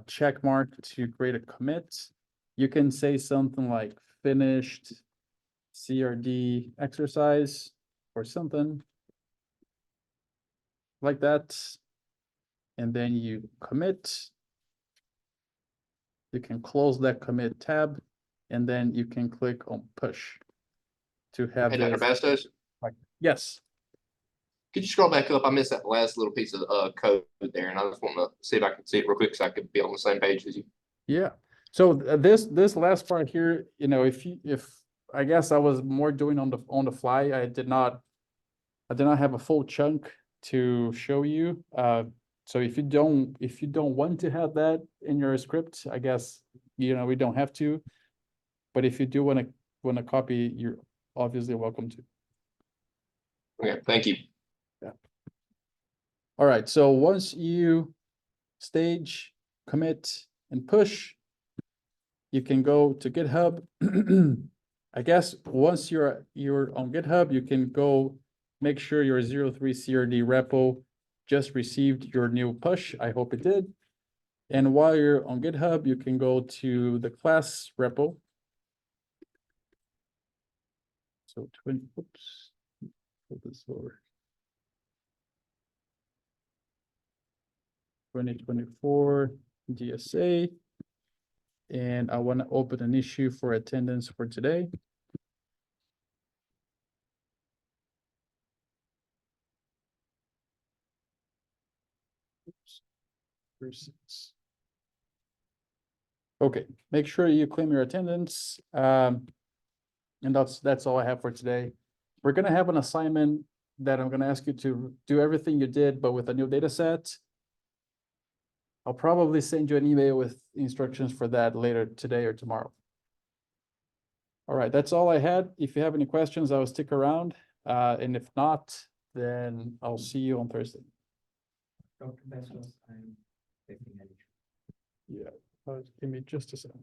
check mark to create a commit. You can say something like finished CRD exercise or something like that. And then you commit. You can close that commit tab, and then you can click on push to have Hey, Dr. this. Bastos, Yes. could you scroll back up? I missed that last little piece of code there, and I just want to see if I can see it real quick so I could be on the same page as you. Yeah. So this last part here, if I guess I was more doing on the fly, I did not have a full chunk to show you. So if you don't want to have that in your script, I guess we don't have to. But if you do want to copy, you're obviously welcome to. Okay, thank you. All right. So once you stage, commit, and push, you can go to GitHub. I guess once you're on GitHub, you can go make sure your 03 CRD repo just received your new push. I hope it did. And while you're on GitHub, you can go to the class repo. So oops, put this over. 2024 DSA. And I want to open an issue for attendance for today. Oops. through 6. Okay, make sure you claim your attendance. And that's all I have for today. We're gonna have an assignment that I'm gonna ask you to do everything you did, but with a new data set. I'll probably send you an email with instructions for that later today or tomorrow. All right, that's all I had. If you have any questions, I'll stick around. And if not, then I'll see you on Thursday. Dr. Bastos, I'm taking it. Yeah, give me just a second.